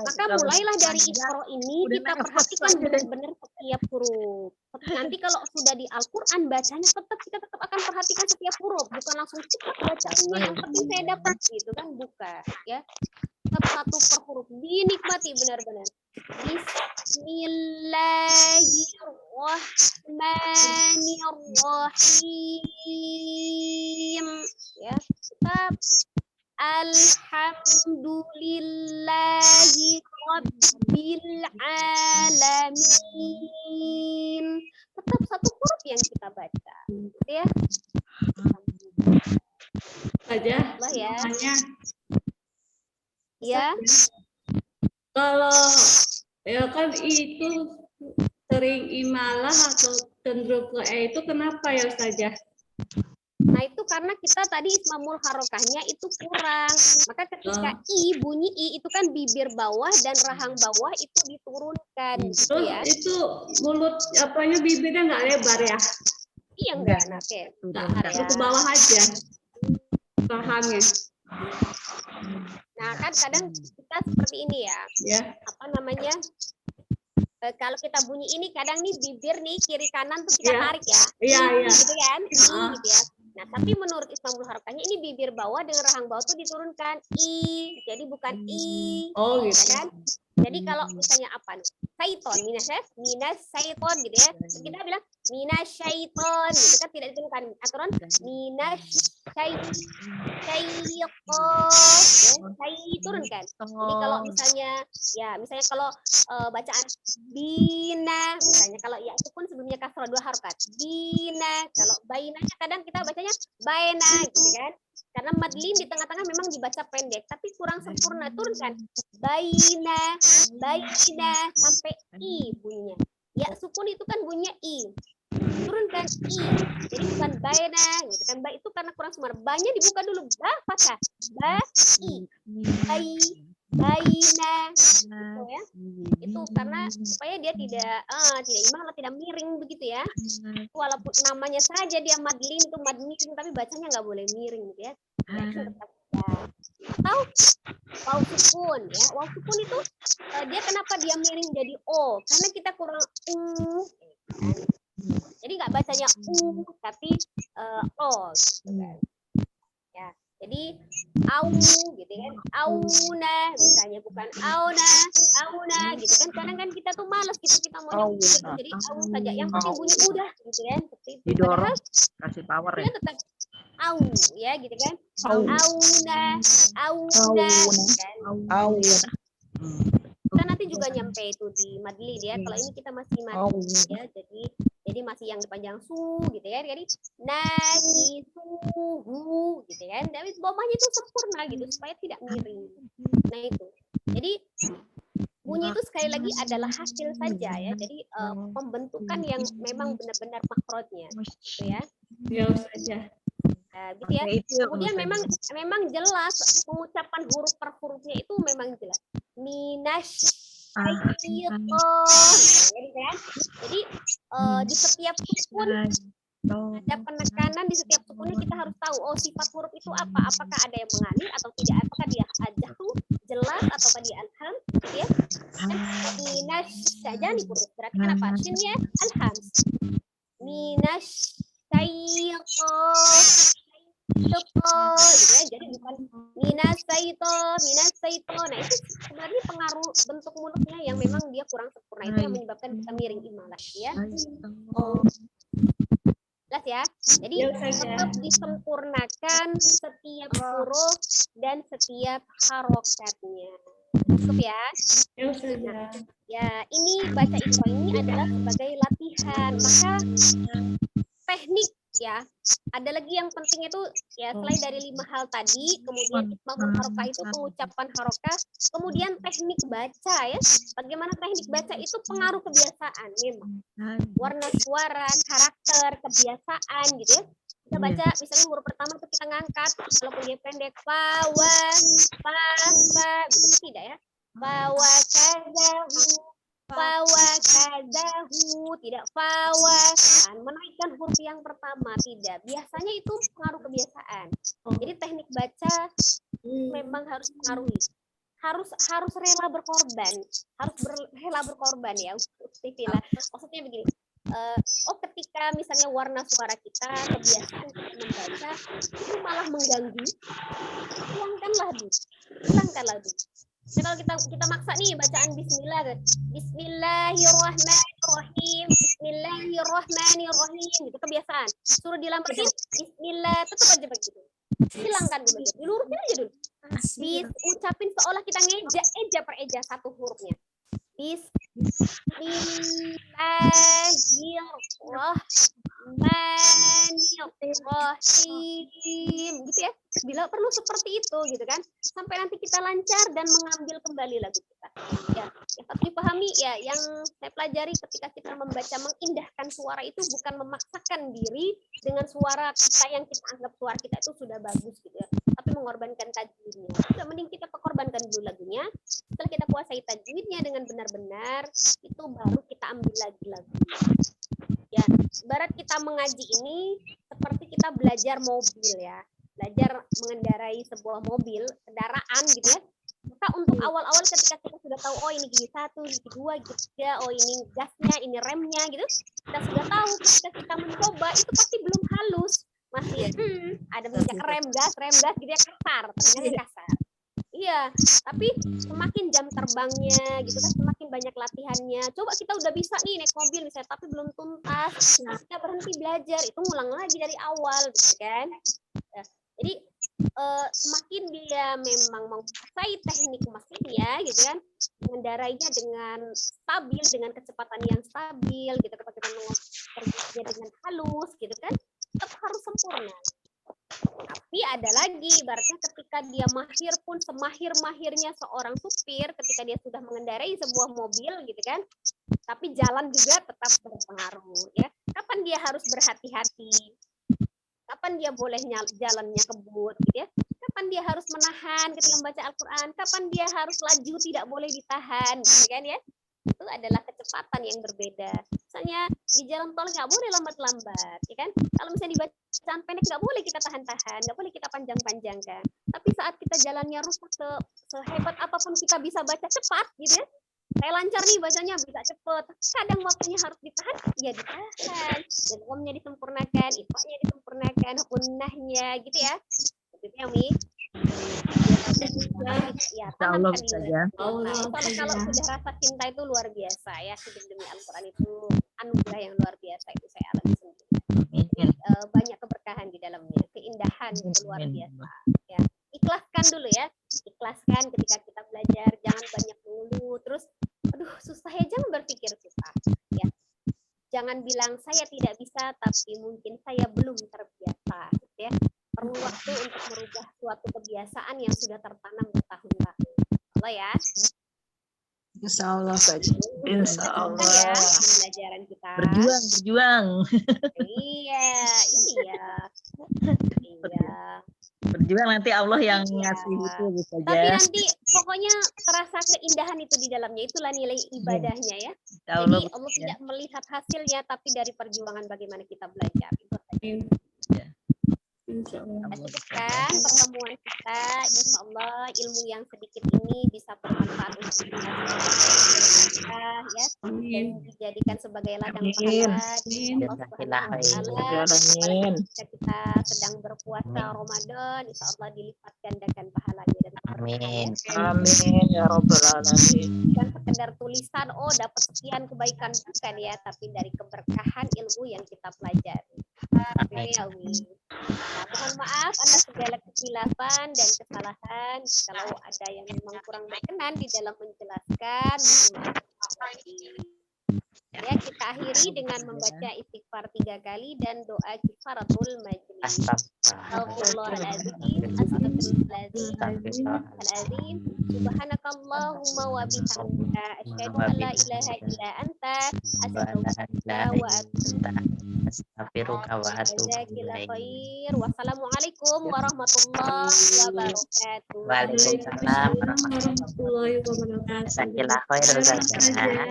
Maka mulailah dari Iqra ini kita perhatikan benar-benar setiap huruf. Nanti kalau sudah di Al-Qur'an bacanya kita tetap akan perhatikan setiap huruf, bukan langsung cepat bacanya yang penting saya dapat gitu kan, bukan ya. Tetap satu per huruf, dinikmati benar-benar. Bismillahirrahmanirrahim. Ya, tetap alhamdulillahi rabbil alamin. Tetap satu huruf yang kita baca, gitu ya. Saja. Allah ya. Namanya Ya. kalau ya kan itu sering imalah atau cenderung ke itu kenapa ya Ustazah? Nah itu karena kita tadi ismamul harokahnya itu kurang. Maka ketika i, bunyi i itu kan bibir bawah dan rahang bawah itu diturunkan, gitu Terus ya. itu mulut apanya bibirnya nggak lebar ya? Iya enggak, nah, oke. Bentar ya. Ke bawah aja rahangnya. Nah kan kadang kita seperti ini ya. Ya. Apa namanya? Kalau kita bunyi ini kadang nih bibir nih kiri kanan tuh kita Iya. tarik ya. Iya, iya. Gitu kan? Gitu ya. Nah, tapi menurut ismamul harokahnya ini bibir bawah dengan rahang bawah tuh diturunkan i. Jadi bukan i. Oh Ya gitu. kan? Jadi kalau misalnya apa nih? Syaiton, minas syaiton gitu ya. Kita bilang minas syaiton gitu kan, tidak diturunkan aturan minas syaiton. Turunkan. Jadi kalau misalnya kalau bacaan bina misalnya, kalau ya itu pun sebelumnya kasrah 2 harokat. Bina, kalau bainanya kadang kita bacanya baina gitu kan. Karena madlin di tengah-tengah memang dibaca pendek, tapi kurang sempurna. Turunkan baina sampai i bunyinya. Ya sukun itu kan bunyinya i. Turunkan i. Jadi bukan baina gitu kan. Ba itu karena kurang sempurna. Ba-nya dibuka dulu. Ba fathah. Ba i. Baina gitu ya. Itu karena supaya dia tidak imbang atau tidak miring begitu ya. Walaupun namanya saja dia madlin itu mad miring, tapi bacanya nggak boleh miring gitu ya. Atau waw sukun ya. Waw sukun itu dia kenapa dia miring jadi o? Karena kita kurang jadi nggak bacanya tapi o gitu kan. Ya. Jadi au gitu kan, auna misalnya, bukan auna gitu kan. Kadang kan kita tuh malas gitu, kita mau gitu, jadi au saja yang penting bunyi udah gitu kan. Seperti itu. Didorong, kasih power ya. Tetap au ya gitu kan. Auna gitu kan. Kita nanti juga nyampe itu di madlid ya. Kalau ini kita masih madlid ya, jadi masih yang dipanjang su gitu ya. Jadi naki suhu gitu kan. Tapi bomanya itu sempurna gitu supaya tidak miring. Nah itu. Jadi bunyi itu sekali lagi adalah hasil saja ya. Jadi pembentukan yang memang benar-benar makhrajnya gitu ya. Ya Ustazah. Gitu ya. Kemudian memang jelas pengucapan huruf per hurufnya itu memang jelas. Minas syaiton. Jadi di setiap sukun ada penekanan, di setiap sukunnya kita harus tahu sifat huruf itu apa. Apakah ada yang mengalir atau tidak? Apakah dia ajahru jelas ataukah dia alham? Gitu ya. Minas saja diputus. Berarti kenapa? Shinnya alham. Minas syaiton. Gitu ya. Jadi bukan minas syaiton. Nah itu sebenarnya pengaruh bentuk mulutnya yang memang dia kurang sempurna, itu yang menyebabkan kita miring imalah ya. Jelas ya. Jadi tetap disempurnakan setiap huruf dan setiap harokatnya. Cukup ya. Ya, ini baca Iqra ini adalah sebagai latihan. Maka teknik ya, ada lagi yang penting itu ya, selain dari 5 hal tadi, kemudian ismamul harokah itu pengucapan harokah, kemudian teknik baca ya. Bagaimana teknik baca itu pengaruh kebiasaan memang. Warna suara, karakter, kebiasaan gitu ya. Kita baca misalnya huruf pertama itu kita ngangkat, walaupun dia pendek, fa gitu tidak ya. Fawakadahu, tidak kan menaikkan huruf yang pertama, tidak. Biasanya itu pengaruh kebiasaan. Jadi teknik baca memang harus pengaruhi. Harus rela berkorban, rela berkorban ya. Maksudnya begini. Ketika misalnya warna suara kita, kebiasaan kita membaca itu malah mengganggu, hilangkanlah dulu. Nah, kalau kita maksa nih bacaan Bismillah, Bismillahirrahmanirrahim, Bismillahirrahmanirrahim, gitu kebiasaan. Suruh dilambatin Bismillah, tetap aja begitu. Hilangkan dulu, dilurusin aja dulu. Ucapin seolah kita eja per eja satu hurufnya. Bismillahirrahmanirrahim, gitu ya. Bila perlu seperti itu, gitu kan, sampai nanti kita lancar dan mengambil kembali lagu kita. Ya, yang harus dipahami ya, yang saya pelajari ketika kita membaca, mengindahkan suara itu bukan memaksakan diri dengan suara kita yang kita anggap suara kita itu sudah bagus, gitu ya, tapi mengorbankan tajwidnya. Sudah mending kita korbankan dulu lagunya. Setelah kita kuasai tajwidnya dengan benar-benar, itu baru kita ambil lagi lagunya. Ya, ibarat kita mengaji ini seperti kita belajar mobil ya, belajar mengendarai sebuah mobil, kendaraan gitu ya. Maka untuk awal-awal ketika kita sudah tahu, oh ini gigi 1, gigi 2, gigi 3, oh ini gasnya, ini remnya gitu, kita sudah tahu. Ketika kita mencoba itu pasti belum halus, masih ada minyak rem gas gitu ya, kasar, ternyata kasar. Iya, tapi semakin jam terbangnya gitu kan, semakin banyak latihannya. Coba kita udah bisa nih naik mobil misalnya, tapi belum tuntas, nah, kita berhenti belajar, itu ngulang lagi dari awal, gitu kan. Ya, jadi semakin dia memang menguasai teknik mesinnya, gitu kan, mengendarainya dengan stabil, dengan kecepatan yang stabil, gitu, kita mengerjakannya dengan halus, gitu kan, tetap harus sempurna. Tapi ada lagi, ibaratnya ketika dia mahir pun semahir-mahirnya seorang supir, ketika dia sudah mengendarai sebuah mobil, gitu kan, tapi jalan juga tetap berpengaruh, ya. Kapan dia harus berhati-hati? Kapan dia boleh jalannya kebut, gitu ya? Kapan dia harus menahan ketika membaca Al-Quran? Kapan dia harus laju, tidak boleh ditahan, gitu kan ya? Itu adalah kecepatan yang berbeda. Misalnya di jalan tol nggak boleh lambat-lambat, ya kan? Kalau misalnya di bacaan pendek nggak boleh kita tahan-tahan, nggak boleh kita panjang-panjangkan. Tapi saat kita jalannya rusak, sehebat apapun kita bisa baca cepat, gitu ya. Saya lancar nih bacanya, bisa cepet. Kadang waktunya harus ditahan, ya ditahan. Dan omnya disempurnakan, ifanya disempurnakan, gunnahnya, gitu ya. Gitu ya, Mi. Ya, Allah tanamkan saja. Kalau sudah rasa cinta itu luar biasa ya, hidup demi Al-Quran itu anugerah yang luar biasa, itu saya alami sendiri. Banyak keberkahan di dalamnya, keindahan itu luar biasa. Ya, ikhlaskan dulu ya, ikhlaskan ketika kita belajar, jangan banyak dulu. Terus, aduh susah ya, jangan berpikir susah. Ya, jangan bilang saya tidak bisa, tapi mungkin saya belum terbiasa. Gitu ya. Perlu waktu untuk merubah suatu kebiasaan yang sudah tertanam bertahun-tahun. Allah ya. Insya Allah saja. Insya Allah. Ya, pembelajaran kita. Berjuang. Iya. Berjuang, nanti Allah yang ngasih itu bisa aja. Tapi nanti pokoknya terasa keindahan itu di dalamnya, itulah nilai ibadahnya ya. Allah, jadi Allah tidak melihat hasilnya, tapi dari perjuangan bagaimana kita belajar. Itu saja. Lanjutkan pertemuan kita, insya Allah ilmu yang sedikit ini bisa bermanfaat untuk kita ya, dan dijadikan sebagai ladang pahala di Allah Subhanahu. Ketika kita sedang berpuasa Ramadan, insya Allah dilipat gandakan pahalanya dan Amin. Amin ya Rabbal Alamin. Bukan sekedar tulisan, oh dapat sekian kebaikan, bukan ya, tapi dari keberkahan ilmu yang kita pelajari. Amin. Nah, mohon maaf atas segala kehilafan dan kesalahan. Kalau ada yang memang kurang berkenan di dalam menjelaskan, ya, kita akhiri dengan membaca istighfar 3 kali dan doa kifaratul majlis. Astagfirullahaladzim, astagfirullahaladzim, subhanakallahumma wa bihamdika, asyhadu an la ilaha illa anta, astaghfiruka wa atubu ilaik. Wassalamualaikum warahmatullahi wabarakatuh. Waalaikumsalam warahmatullahi wabarakatuh. Jazakallah khair Ustazah.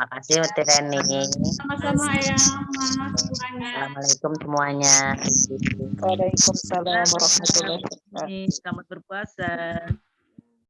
Makasih Uti Reni. Sama-sama ya, Mas semuanya. Assalamualaikum semuanya. Waalaikumsalam warahmatullahi wabarakatuh. Selamat berpuasa.